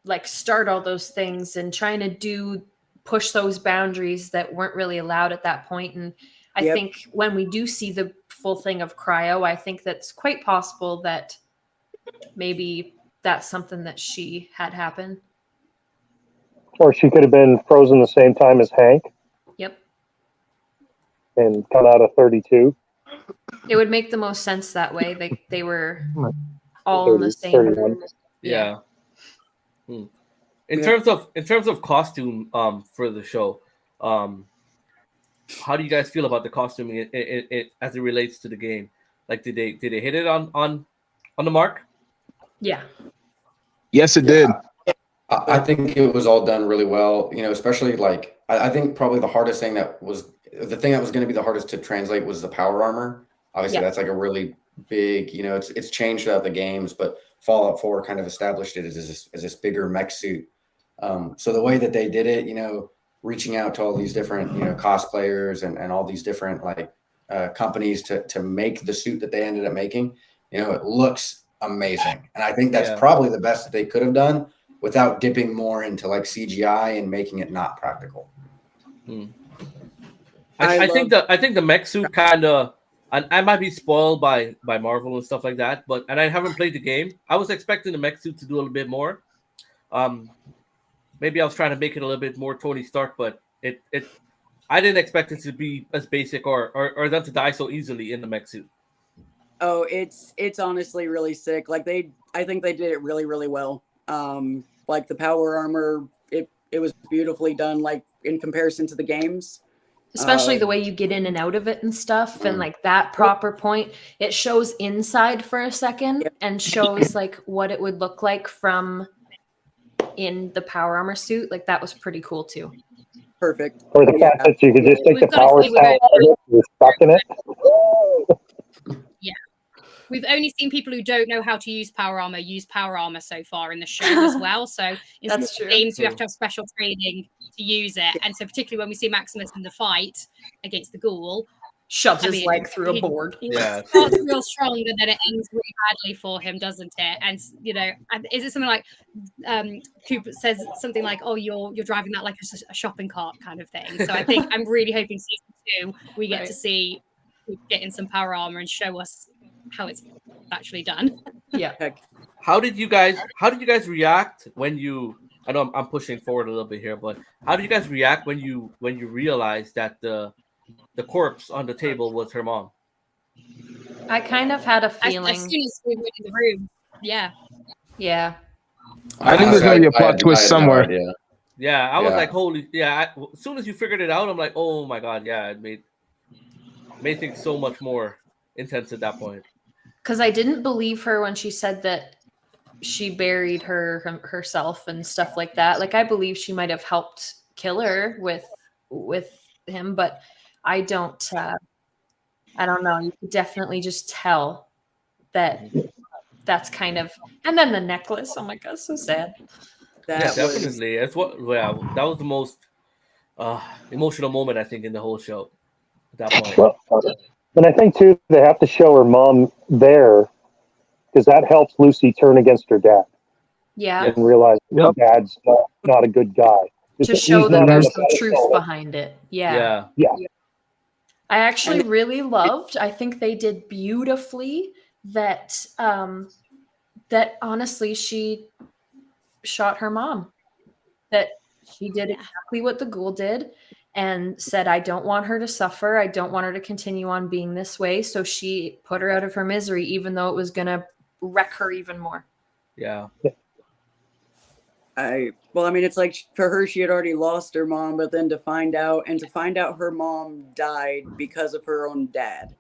like start all those things and trying to push those boundaries that weren't really allowed at that point. And I think when we do see the full thing of cryo, I think that's quite possible that maybe that's something that she had happen. Or she could have been frozen the same time as Hank. Yep. And come out of 32. It would make the most sense that way. They were all in the same. 31. Yeah. In terms of costume for the show, how do you guys feel about the costuming as it relates to the game? Like, did they hit it on the mark? Yeah. Yes, it did. I think it was all done really well, you know, especially like, I think probably the thing that was going to be the hardest to translate was the power armor. Obviously that's like a really big, you know, it's changed throughout the games, but Fallout 4 kind of established it as this bigger mech suit. So the way that they did it, reaching out to all these different, cosplayers and all these different companies to make the suit that they ended up making, it looks amazing. And I think that's probably the best that they could have done without dipping more into like CGI and making it not practical. I think the mech suit kind of, and I might be spoiled by Marvel and stuff like that, and I haven't played the game. I was expecting the mech suit to do a little bit more. Maybe I was trying to make it a little bit more Tony Stark, but I didn't expect it to be as basic or them to die so easily in the mech suit. Oh, it's honestly really sick. Like I think they did it really, really well. Like the power armor, it was beautifully done, like in comparison to the games. Especially the way you get in and out of it and stuff, and like that proper point. It shows inside for a second and shows like what it would look like from in the power armor suit. Like that was pretty cool too. Perfect. Or the fact that you could just take the power cell out of it, you're stuck in it. Yeah. We've only seen people who don't know how to use power armor so far in the show as well. So in That's some true. games, you have to have special training to use it. And so particularly when we see Maximus in the fight against the ghoul, Shoves his leg through a board. He starts real strong, and then it ends really badly for him, doesn't it? And is it something like Cooper says something like, "Oh, you're driving that like a shopping cart," kind of thing. So I think I'm really hoping season 2 we get to see getting some power armor and show us how it's actually done. Yeah. How did you guys react when you? I know I'm pushing forward a little bit here, but how did you guys react when you realized that the corpse on the table was her mom? I kind of had a feeling. As soon as we went in the room, yeah. I think there's gonna be a plot twist somewhere. I was like, holy, as soon as you figured it out, I'm like, oh my god, it made things so much more intense at that point. Because I didn't believe her when she said that she buried herself and stuff like that. Like I believe she might have helped kill her with him, but I don't know. You could definitely just tell that's kind of, and then the necklace. Oh my god, so sad. Definitely. That was the most emotional moment I think in the whole show at that point. Well, and I think too they have to show her mom there because that helps Lucy turn against her dad. Yeah. And realize her dad's not a good guy. To show that there's some truth behind it. Yeah. I actually really loved, I think they did beautifully that honestly she shot her mom. That she did exactly what the ghoul did and said, I don't want her to suffer. I don't want her to continue on being this way. So she put her out of her misery, even though it was going to wreck her even more. Yeah. It's like for her, she had already lost her mom, but then to find out her mom died because of her own dad.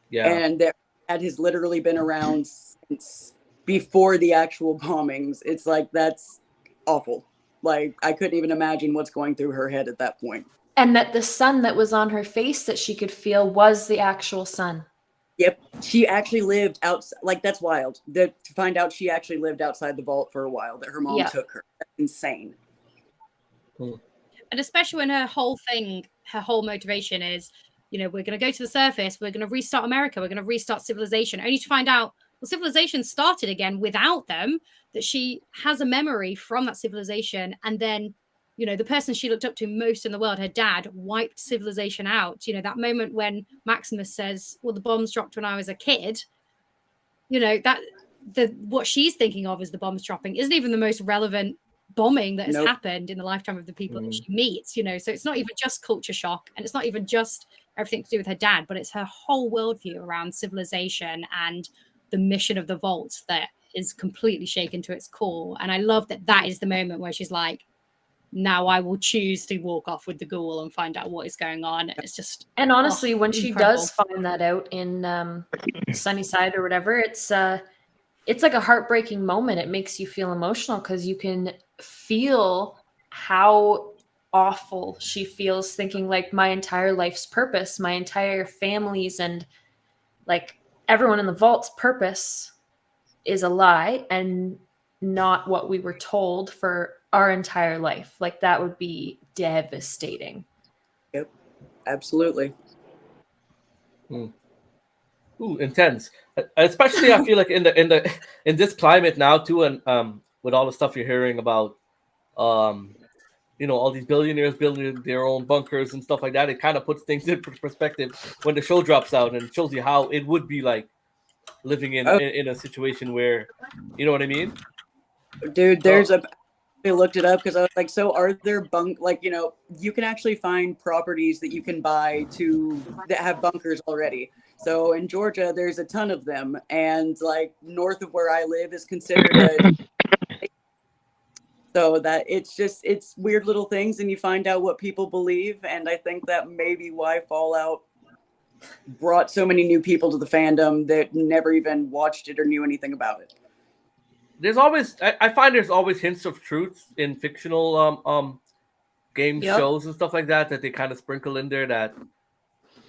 Yeah. And that dad has literally been around since before the actual bombings. It's like, that's awful. Like, I couldn't even imagine what's going through her head at that point. And that the sun that was on her face that she could feel was the actual sun. Yep. She actually lived outside. Like, that's wild. To find out she actually lived outside the vault for a while, that her mom took her. That's insane. And especially when her whole motivation is, we're going to go to the surface, we're going to restart America, we're going to restart civilization, only to find out, well, civilization started again without them, that she has a memory from that civilization. And then, the person she looked up to most in the world, her dad, wiped civilization out. That moment when Maximus says, well, the bombs dropped when I was a kid, what she's thinking of as the bombs dropping isn't even the most relevant bombing that has happened in the lifetime of the people that she meets, so it's not even just culture shock, and it's not even just everything to do with her dad, but it's her whole worldview around civilization and the mission of the vault that is completely shaken to its core. And I love that is the moment where she's like, now I will choose to walk off with the ghoul and find out what is going on. It's just, and honestly, when she incredible. does find that out in Sunnyside or whatever, it's like a heartbreaking moment. It makes you feel emotional because you can feel how awful she feels, thinking like my entire life's purpose, my entire family's and like everyone in the vault's purpose is a lie and not what we were told for our entire life. Like that would be devastating. Yep, absolutely. Ooh, intense. Especially I feel like in this climate now too, and with all the stuff you're hearing about, all these billionaires building their own bunkers and stuff like that. It kind of puts things in perspective when the show drops out and shows you how it would be like living in a situation where, you know what I mean? Dude, I looked it up because I was like, so are there you can actually find properties that you can buy that have bunkers already. So in Georgia, there's a ton of them. And like north of where I live is considered so that it's weird little things and you find out what people believe. And I think that may be why Fallout brought so many new people to the fandom that never even watched it or knew anything about it. I find there's always hints of truth in fictional game shows and stuff like that they kind of sprinkle in there that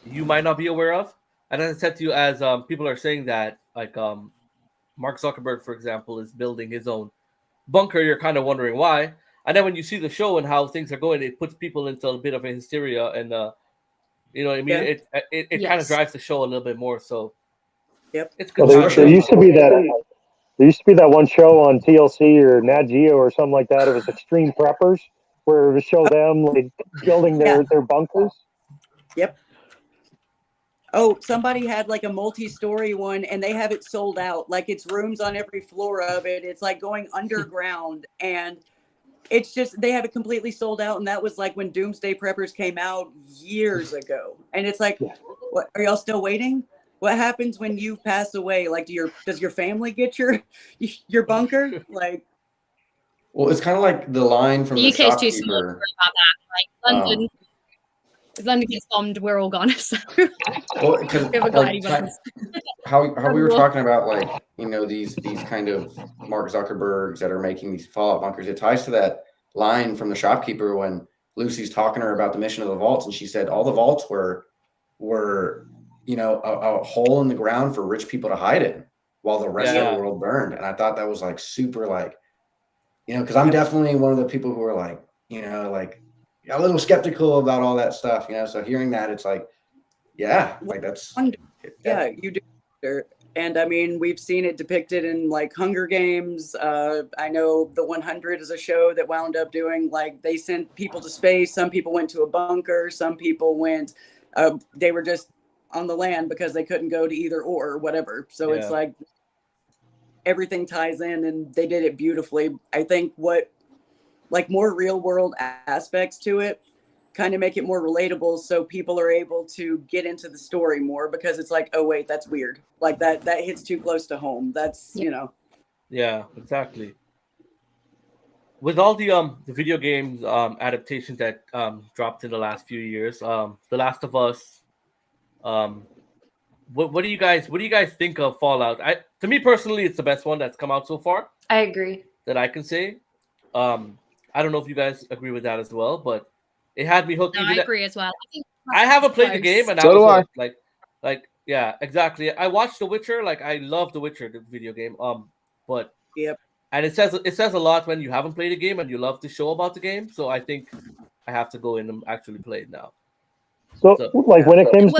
you might not be aware of. And as I said to you, as people are saying that, like Mark Zuckerberg, for example, is building his own bunker, you're kind of wondering why. And then when you see the show and how things are going, it puts people into a bit of a hysteria, and you know what I mean? Yeah. It kind of drives the show a little bit more. So it's good. Well, there used to be that one show on TLC or Nat Geo or something like that. It was Extreme Preppers, where it would show them like building their bunkers. Yep. Oh, somebody had like a multi-story one and they have it sold out. Like it's rooms on every floor of it. It's like going underground and it's just, they have it completely sold out. And that was like when Doomsday Preppers came out years ago. And it's like, what, are y'all still waiting? What happens when you pass away? Like, does your family get your bunker? Like, well, it's kind of like the line from the UK is too shopkeeper. small about that. Like London, if London gets bombed, we're all gone. So well, because how we were talking about, like, these kind of Mark Zuckerbergs that are making these Fallout bunkers. It ties to that line from the shopkeeper when Lucy's talking to her about the mission of the vaults, and she said all the vaults were a hole in the ground for rich people to hide in while the rest of the world burned. And I thought that was like super, like, because I'm definitely one of the people who are like, a little skeptical about all that stuff, so hearing that, it's like, that's you do. And I mean, we've seen it depicted in like Hunger Games. I know The 100 is a show that wound up doing, like, they sent people to space. Some people went to a bunker. Some people went, they were just on the land because they couldn't go to either or whatever. So it's like everything ties in and they did it beautifully. I think more real world aspects to it kind of make it more relatable, so people are able to get into the story more, because it's like, oh wait, that's weird. Like that hits too close to home. That's Yeah, exactly. With all the video games adaptations that dropped in the last few years, The Last of Us, what do you guys think of Fallout? To me personally, it's the best one that's come out so far. I agree. That I can say. I don't know if you guys agree with that as well, but it had me hooked. No, I agree as well. I haven't played the game, and so do I. Like, yeah, exactly. I watched The Witcher. Like, I love The Witcher, the video game. But and it says a lot when you haven't played a game and you love the show about the game. So I think I have to go in and actually play it now. So when it comes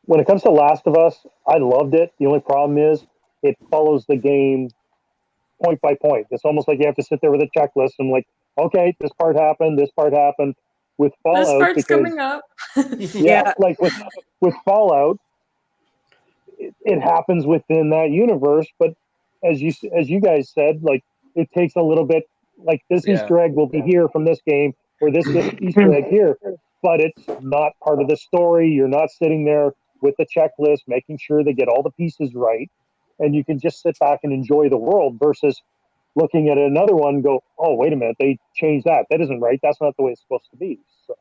when it comes to Last of Us, I loved it. The only problem is it follows the game point by point. It's almost like you have to sit there with a checklist and like, okay, this part happened. With Fallout, this part's coming up. Like with Fallout, it happens within that universe. But as you guys said, like, it takes a little bit. Like, this Easter egg will be here from this game, or this Easter egg here, but it's not part of the story. You're not sitting there with the checklist, making sure they get all the pieces right, and you can just sit back and enjoy the world versus looking at another one and go, oh, wait a minute, they changed that. That isn't right. That's not the way it's supposed to be. So.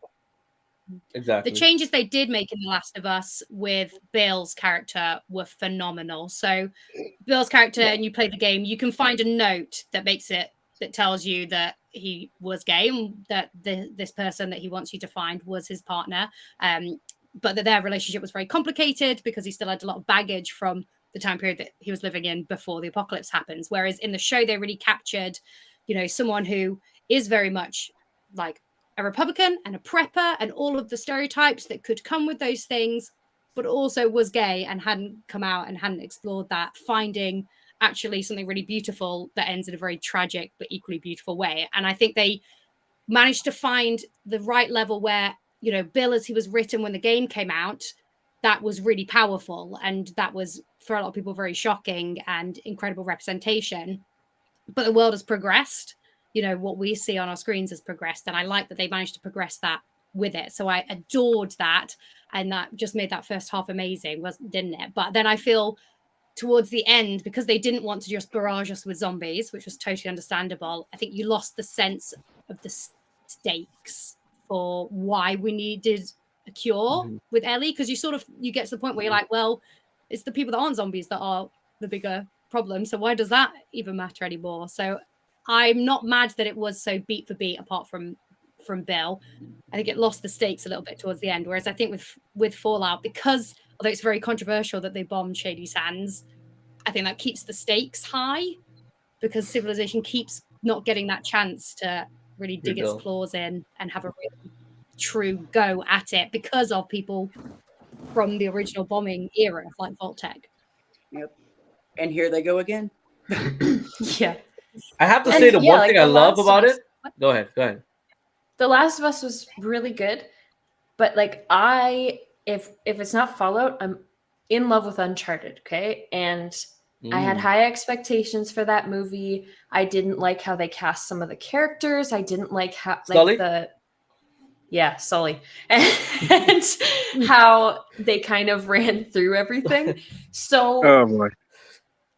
Exactly. The changes they did make in The Last of Us with Bill's character were phenomenal. So Bill's character, and you play the game, you can find a note that tells you that he was gay and that this person that he wants you to find was his partner. But that their relationship was very complicated because he still had a lot of baggage from the time period that he was living in before the apocalypse happens. Whereas in the show, they really captured, someone who is very much like a Republican and a prepper and all of the stereotypes that could come with those things, but also was gay and hadn't come out and hadn't explored that, finding actually something really beautiful that ends in a very tragic but equally beautiful way. And I think they managed to find the right level where, Bill, as he was written when the game came out, that was really powerful. And that was, for a lot of people, very shocking and incredible representation. But the world has progressed. What we see on our screens has progressed. And I like that they managed to progress that with it. So I adored that. And that just made that first half amazing, didn't it? But then I feel towards the end, because they didn't want to just barrage us with zombies, which was totally understandable, I think you lost the sense of the stakes for why we needed a cure with Ellie, because you get to the point where you're like, well, it's the people that aren't zombies that are the bigger problem, so why does that even matter anymore? So I'm not mad that it was so beat for beat apart from Bill. I think it lost the stakes a little bit towards the end, whereas I think with Fallout, because although it's very controversial that they bombed Shady Sands, I think that keeps the stakes high, because Civilization keeps not getting that chance to really dig its claws in and have a really true go at it because of people from the original bombing era, like Vault-Tec. Yep. And here they go again. Yeah. I have to say one thing I love about it. Go ahead. The Last of Us was really good, but if it's not Fallout, I'm in love with Uncharted, okay? And I had high expectations for that movie. I didn't like how they cast some of the characters. I didn't like how Sully? Sully. And how they kind of ran through everything. So Oh boy.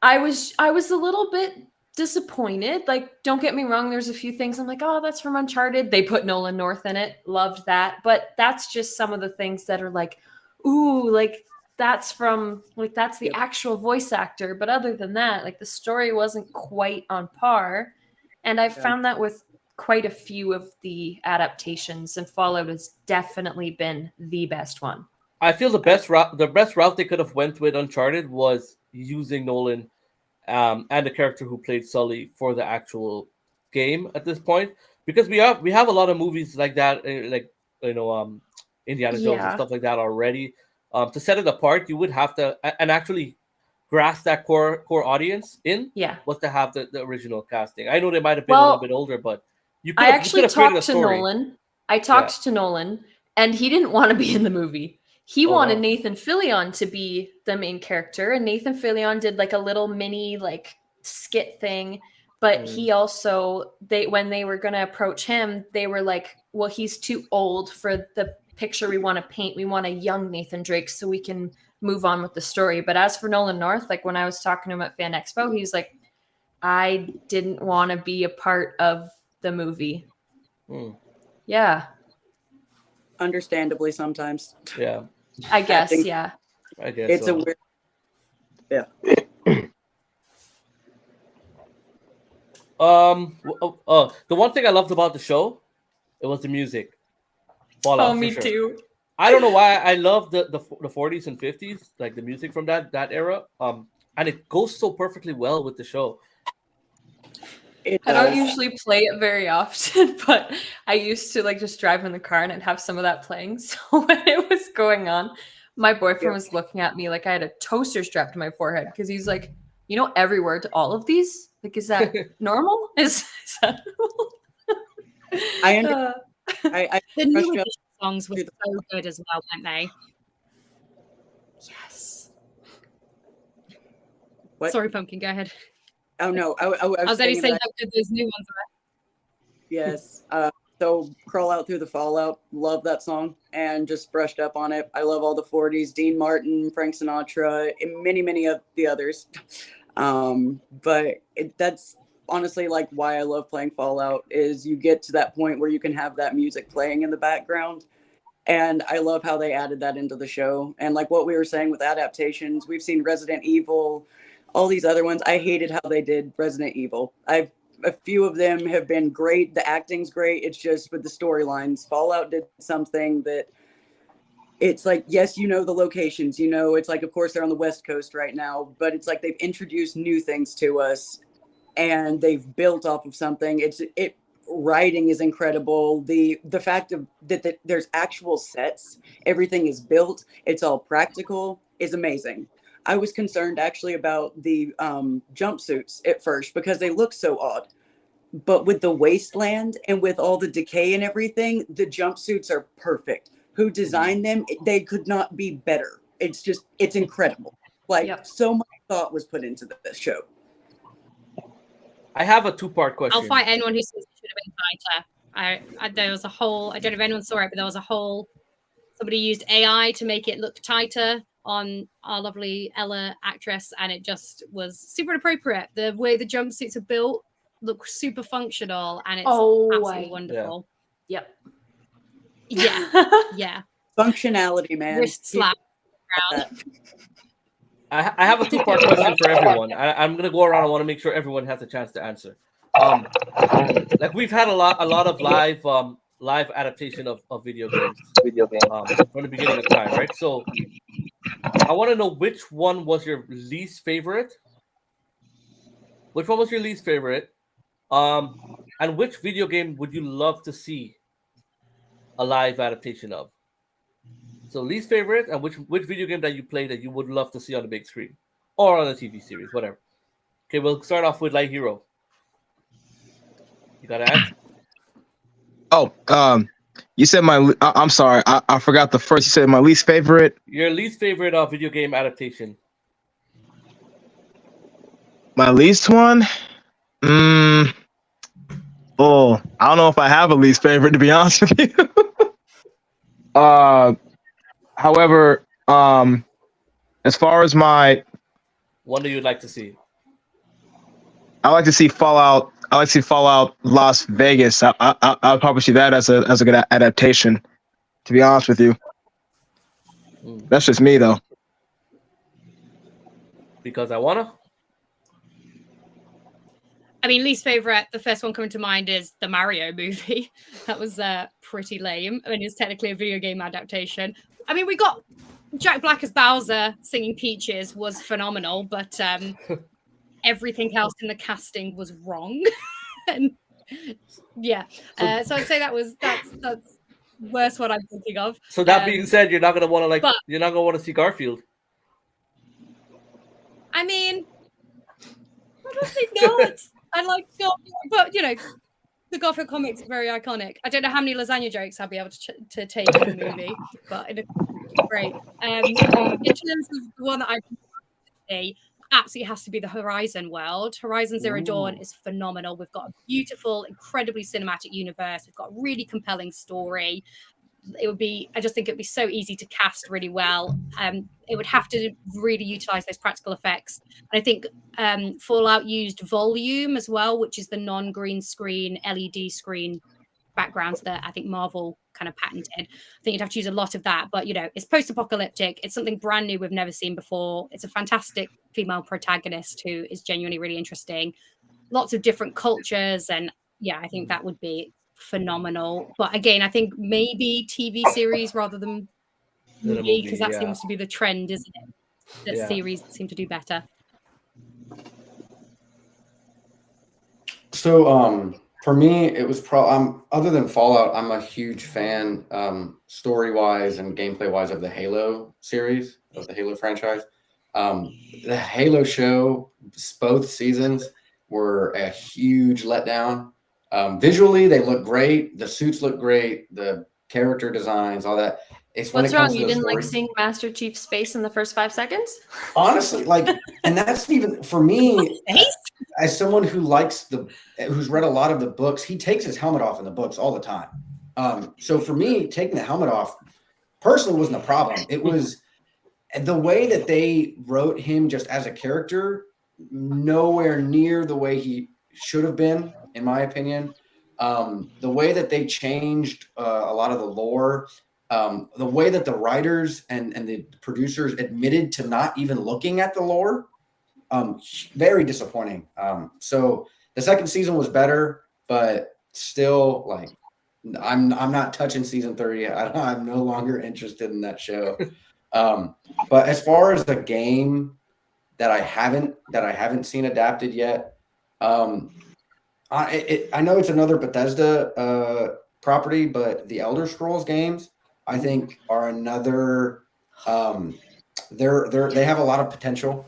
I was a little bit disappointed. Like, don't get me wrong, there's a few things I'm like, oh, that's from Uncharted. They put Nolan North in it. Loved that. But that's just some of the things that are like, ooh, like that's from that's the actual voice actor. But other than that, like the story wasn't quite on par. And I found that with quite a few of the adaptations, and Fallout has definitely been the best one. I feel the best route they could have went with Uncharted was using Nolan and the character who played Sully for the actual game at this point, because we have a lot of movies like that, Indiana Jones and stuff like that already. To set it apart, you would have to and actually grasp that core audience in. Was to have the original casting. I know they might have been a little bit older, but I actually talked to Nolan. I talked to Nolan, and he didn't want to be in the movie. He wanted Nathan Fillion to be the main character, and Nathan Fillion did like a little mini skit thing. But he also, when they were going to approach him, they were like, well, he's too old for the picture we want to paint. We want a young Nathan Drake so we can move on with the story. But as for Nolan North, like when I was talking to him at Fan Expo, he was like, I didn't want to be a part of the movie. Yeah. Understandably sometimes. Yeah. I guess, I guess it's so. a weird. Yeah. The one thing I loved about the show, it was the music. Fallout, me too. I don't know why I love the 40s and 50s, like the music from that era. And it goes so perfectly well with the show. I don't usually play it very often, but I used to just drive in the car and I'd have some of that playing. So when it was going on, my boyfriend was looking at me like I had a toaster strapped to my forehead because he's like, you know every word to all of these? Like, is that normal? Is that normal? I understand. The new edition songs were so good as well, weren't they? Yes. What? Sorry, Pumpkin, go ahead. Oh no, I was only saying how good those new ones are. Yes. So Crawl Out Through the Fallout, love that song and just brushed up on it. I love all the 40s, Dean Martin, Frank Sinatra, and many of the others. But that's honestly why I love playing Fallout is you get to that point where you can have that music playing in the background. And I love how they added that into the show. And like what we were saying with adaptations, we've seen Resident Evil, all these other ones. I hated how they did Resident Evil. A few of them have been great. The acting's great. It's just with the storylines. Fallout did something that it's like, yes, you know the locations, you know, it's like, of course they're on the West Coast right now, but it's like they've introduced new things to us and they've built off of something. Writing is incredible. The fact of that there's actual sets, everything is built, it's all practical, is amazing. I was concerned actually about the jumpsuits at first because they look so odd. But with the wasteland and with all the decay and everything, the jumpsuits are perfect. Who designed them? They could not be better. It's incredible. Like, so much thought was put into this show. I have a two-part question. I'll fight anyone who says it should have been tighter. There was a whole, I don't know if anyone saw it, but there was a whole, somebody used AI to make it look tighter on our lovely Ella actress, and it just was super inappropriate. The way the jumpsuits are built look super functional, and it's absolutely wonderful. Yep. Yeah. Functionality, man. Wrist slap. I have a two-part question for everyone. I'm going to go around. I want to make sure everyone has a chance to answer. Like, we've had a lot of live adaptation of video games from the beginning of time, right? So I want to know which one was your least favorite. Which one was your least favorite? And which video game would you love to see a live adaptation of? So least favorite, and which video game that you play that you would love to see on the big screen or on a TV series, whatever. Okay, we'll start off with Light Hero. You got to answer. Oh, you said I'm sorry, I forgot the first. You said my least favorite. Your least favorite video game adaptation. My least one. Oh, I don't know if I have a least favorite, to be honest with you. However, as far as my one that you'd like to see, I like to see Fallout. I like to see Fallout Las Vegas. I'll probably see that as a good adaptation. To be honest with you, that's just me though. Because I wanna. I mean, least favorite, the first one coming to mind is the Mario movie. That was pretty lame. I mean, it's technically a video game adaptation. I mean, we got Jack Black as Bowser singing Peaches was phenomenal, but everything else in the casting was wrong. And yeah, so I'd say that's worst what I'm thinking of. So that being said, you're not gonna want to see Garfield. I mean, probably not. I like Garfield, but you know, the Garfield comics are very iconic. I don't know how many lasagna jokes I'll be able to take in the movie, but it's great. In terms of the one that I say, absolutely has to be the Horizon world. Horizon Zero Dawn is phenomenal. We've got a beautiful, incredibly cinematic universe. We've got a really compelling story. I just think it'd be so easy to cast really well. It would have to really utilize those practical effects. And I think Fallout used Volume as well, which is the non-green screen LED screen backgrounds that I think Marvel kind of patented. I think you'd have to use a lot of that, but you know, it's post-apocalyptic. It's something brand new we've never seen before. It's a fantastic female protagonist who is genuinely really interesting. Lots of different cultures, and yeah, I think that would be phenomenal. But again, I think maybe TV series rather than movie, because that seems to be the trend, isn't it? That series seem to do better. So for me, it was other than Fallout, I'm a huge fan story-wise and gameplay-wise of the Halo series, of the Halo franchise. The Halo show, both seasons, were a huge letdown. Visually, they look great. The suits look great. The character designs, all that. What's wrong? You didn't like seeing Master Chief's face in the first 5 seconds? Honestly, and that's even for me, as someone who who's read a lot of the books, he takes his helmet off in the books all the time. So for me, taking the helmet off personally wasn't a problem. It was the way that they wrote him just as a character, nowhere near the way he should have been, in my opinion. The way that they changed a lot of the lore, the way that the writers and the producers admitted to not even looking at the lore, very disappointing. So the second season was better, but still, I'm not touching season 30. I'm no longer interested in that show. But as far as a game that I haven't seen adapted yet, I know it's another Bethesda property, but the Elder Scrolls games I think are another. They have a lot of potential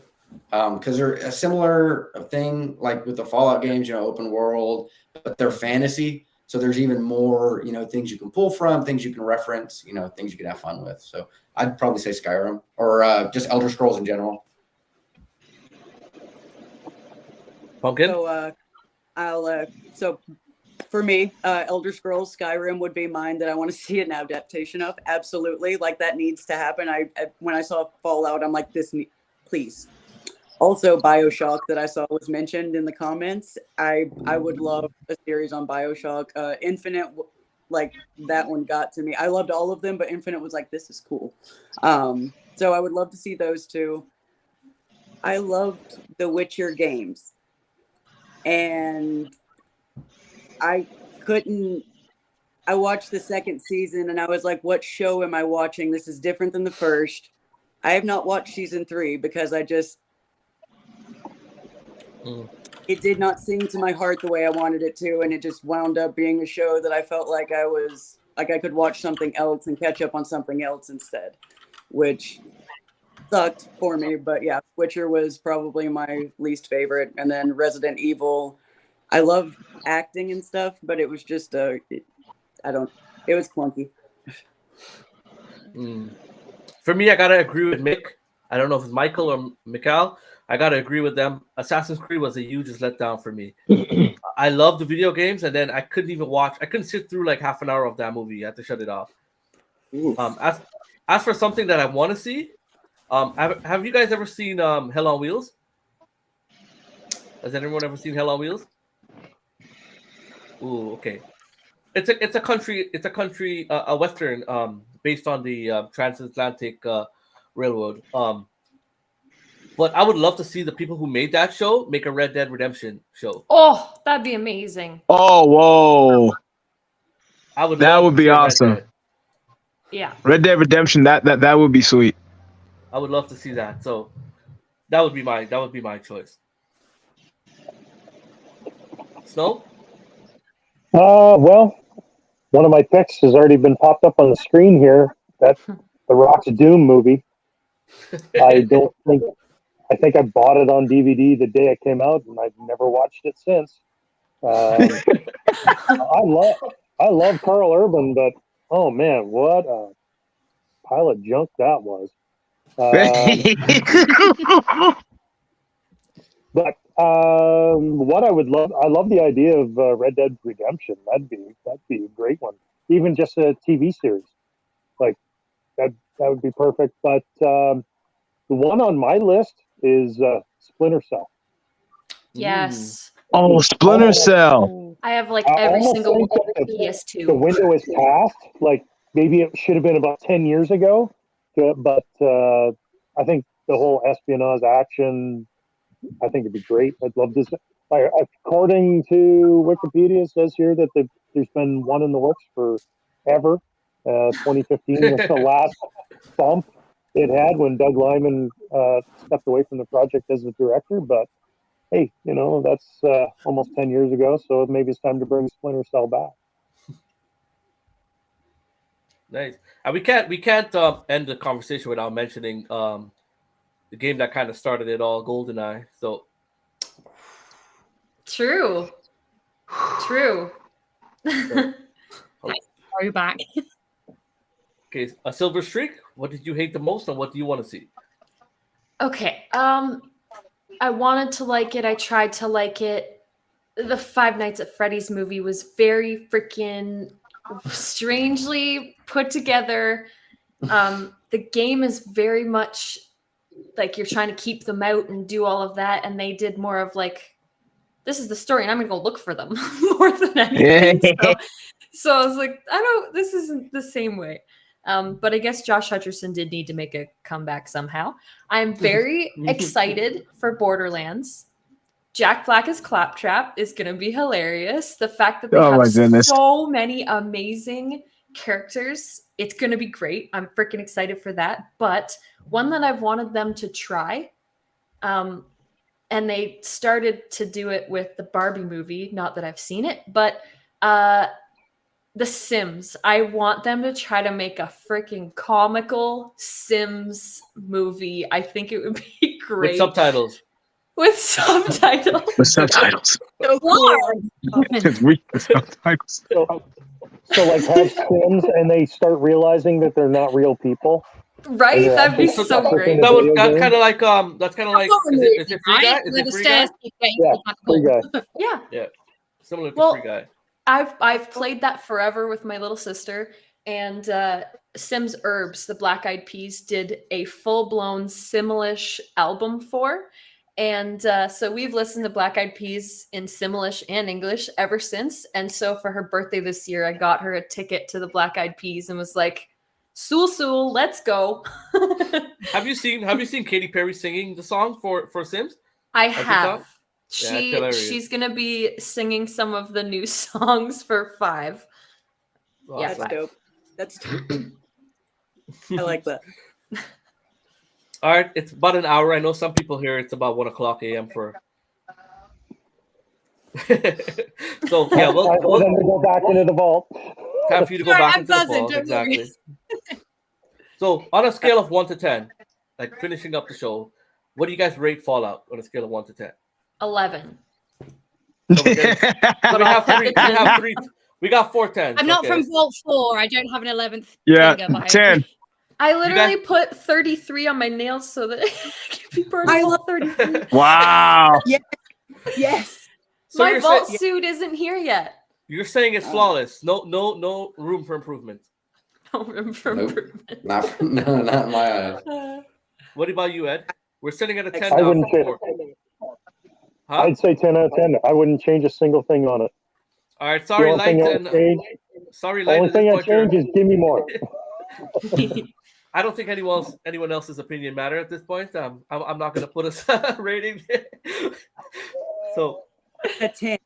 because they're a similar thing like with the Fallout games, open world, but they're fantasy. So there's even more, things you can pull from, things you can reference, things you can have fun with. So I'd probably say Skyrim or just Elder Scrolls in general. Pumpkin? So for me, Elder Scrolls Skyrim would be mine that I want to see an adaptation of. Absolutely. Like that needs to happen. When I saw Fallout, I'm like, please. Also, BioShock that I saw was mentioned in the comments. I would love a series on BioShock. Infinite, like that one got to me. I loved all of them, but Infinite was like, this is cool. So I would love to see those two. I loved the Witcher games. And I watched the second season and I was like, what show am I watching? This is different than the first. I have not watched season 3 because it did not sing to my heart the way I wanted it to. And it just wound up being a show that I felt like I could watch something else and catch up on something else instead, which sucked for me. But yeah, Witcher was probably my least favorite. And then Resident Evil, I love acting and stuff, but it was just it was clunky. For me, I gotta agree with Mick. I don't know if it's Michael or Mikal. I gotta agree with them. Assassin's Creed was the hugest letdown for me. I love the video games, and then I couldn't sit through like half an hour of that movie. I had to shut it off. As for something that I want to see, have you guys ever seen Hell on Wheels? Has anyone ever seen Hell on Wheels? Ooh, okay. It's a western based on the transatlantic railroad. But I would love to see the people who made that show make a Red Dead Redemption show. Oh, that'd be amazing. Oh, whoa. That would be awesome. Yeah. Red Dead Redemption, that would be sweet. I would love to see that. So that would be my choice. Snow? Well, one of my picks has already been popped up on the screen here. That's the Rock's Doom movie. I think I bought it on DVD the day it came out, and I've never watched it since. I love Carl Urban, but oh man, what a pile of junk that was. But what I love the idea of Red Dead Redemption. That'd be a great one. Even just a TV series, like that would be perfect. But the one on my list is Splinter Cell. Yes. Oh, Splinter Cell. I have like every single one of the PS2. The window is past. Like maybe it should have been about 10 years ago. But I think the whole espionage action, I think it'd be great. I'd love this. According to Wikipedia, it says here that there's been one in the works forever. 2015 was the last bump it had when Doug Liman stepped away from the project as the director. But hey, that's almost 10 years ago, so maybe it's time to bring Splinter Cell back. Nice. And we can't end the conversation without mentioning the game that kind of started it all, GoldenEye. So True. Go back. Okay, a Silver Streak. What did you hate the most, and what do you want to see? Okay. I wanted to like it. I tried to like it. The Five Nights at Freddy's movie was very freaking strangely put together. The game is very much like you're trying to keep them out and do all of that, and they did more of like, this is the story, and I'm gonna go look for them more than anything. So I was like, this isn't the same way. But I guess Josh Hutcherson did need to make a comeback somehow. I'm very excited for Borderlands Jack Black as Claptrap is going to be hilarious. The fact that they Oh my have goodness. so many amazing characters, it's going to be great. I'm freaking excited for that. But one that I've wanted them to try, and they started to do it with the Barbie movie. Not that I've seen it, but The Sims. I want them to try to make a freaking comical Sims movie. I think it would be great. With subtitles. With subtitles. With subtitles. So cool. It's weak with subtitles. So like have Sims and they start realizing that they're not real people. Right? Yeah. That'd be So so great. That's kind of like is it Free Guy? Is it Free Guy? Yeah, Free Guy. Yeah. Similar to Well, Free Guy. I've played that forever with my little sister, and Sims Herbs, the Black Eyed Peas, did a full-blown Simlish album for. And so we've listened to Black Eyed Peas in Simlish and English ever since. And so for her birthday this year, I got her a ticket to the Black Eyed Peas and was like, Sul, let's go. Have you seen Katy Perry singing the song for Sims? I you have. thought? Yeah, hilarious. She's gonna be singing some of the new songs for 5. Awesome. Yeah, That's 5. dope. That's dope. I like that. All right, it's about an hour. I know some people here it's about 1:00 a.m. for. So yeah, Time for them to go back into the vault. time for you to go Sorry, back I'm into the buzzing, vault. don't Exactly. worry. So on a scale of 1 to 10, like finishing up the show, what do you guys rate Fallout on a scale of 1 to 10? 11. So we have three. We got 4 10s. I'm not from Vault 4. I don't have an 11th. Yeah, finger, but I- 10. I literally put 33 on my nails so that I can be part of I all love 33. Wow. Yes. So My you're vault saying, suit isn't here yet. you're saying it's flawless. No room for improvement. No room for Nope. improvement. Not in my eyes. What about you, Ed? We're sitting at a 10 I now. wouldn't For say. 4. Huh? I'd say 10 out of 10. I wouldn't change a single thing on it. All right. The Sorry, only thing Light. I'd change, Sorry, the Light. only at this thing I'd point, you're- change is give me more. I don't think anyone else's opinion matter at this point. I'm not going to put a rating. So A 10.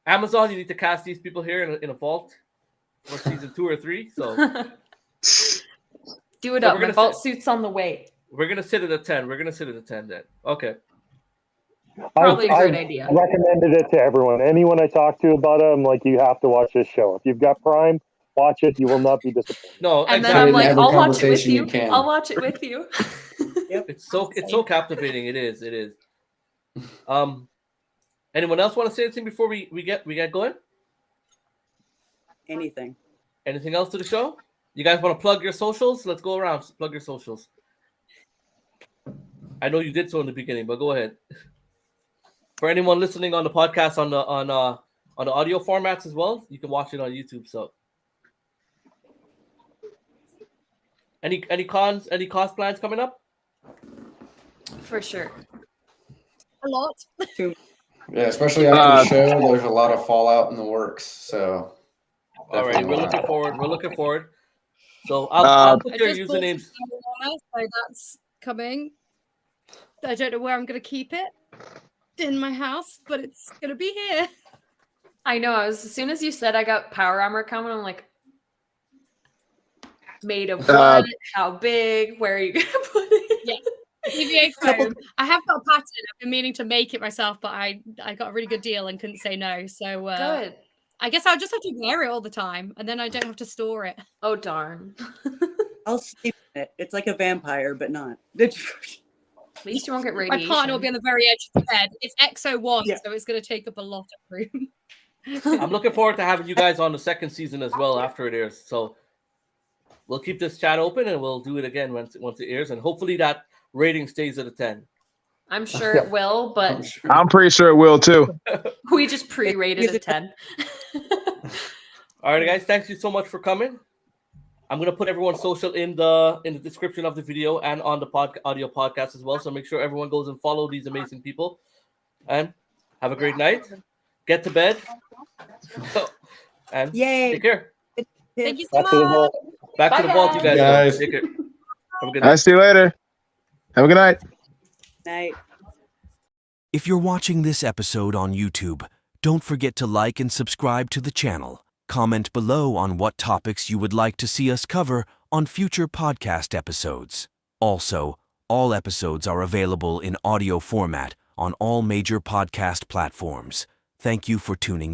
Amazon, you need to cast these people here in a vault for season 2 or 3. So Do it So up. we're My gonna vault say- suit's on the way. we're gonna sit at a 10. We're gonna sit at a 10 then. Okay. Probably a I great idea. recommended it to everyone. Anyone I talk to about it, I'm like, you have to watch this show. If you've got Prime, watch it. You will not be disappointed. No, And then exactly. I'm In like, every I'll watch it with conversation you. you can. I'll watch it with you. It's so captivating. It is. Anyone else want to say anything before we get going? Anything. Anything else to the show? You guys want to plug your socials? Let's go around. Plug your socials. I know you did so in the beginning, but go ahead. For anyone listening on the podcast on the audio formats as well, you can watch it on YouTube. So, any cost plans coming up? For sure. A lot. Yeah, especially after the show, there's a lot of Fallout in the works. So, All right, definitely we're want looking forward. So I'll put I your just bought usernames. some marijuana, so that's coming. I don't know where I'm going to keep it in my house, but it's going to be here. I know. As soon as you said I got power armor coming, I'm like, made of what? How big? Where are you gonna put it? Yeah. EVA foam. I have got a pattern. I've been meaning to make it myself, but I got a really good deal and couldn't say no. So Good. I guess I'll just have to wear it all the time, and then I don't have to store it. Oh darn. I'll sleep in it. It's like a vampire, but not. At least you won't get My radiation. partner will be on the very edge of the bed. It's XO1, Yeah. so it's going to take up a lot of room. I'm looking forward to having you guys on the second season as well after it airs. So we'll keep this chat open and we'll do it again once it airs, and hopefully that rating stays at a 10. I'm sure it will, but I'm pretty sure it will too. we just pre-rated a 10. All right, guys, thank you so much for coming. I'm gonna put everyone's social in the description of the video and on the audio podcast as well. So make sure everyone goes and follow these amazing people. And have a great night. Get to bed. And Yay. take care. Thank you so Back to the much. vault. Back Bye, to the vault, you guys. guys. Take care. Have a good night. I'll see you later. Have a good night. Night. If you're watching this episode on YouTube, don't forget to like and subscribe to the channel. Comment below on what topics you would like to see us cover on future podcast episodes. Also, all episodes are available in audio format on all major podcast platforms. Thank you for tuning in.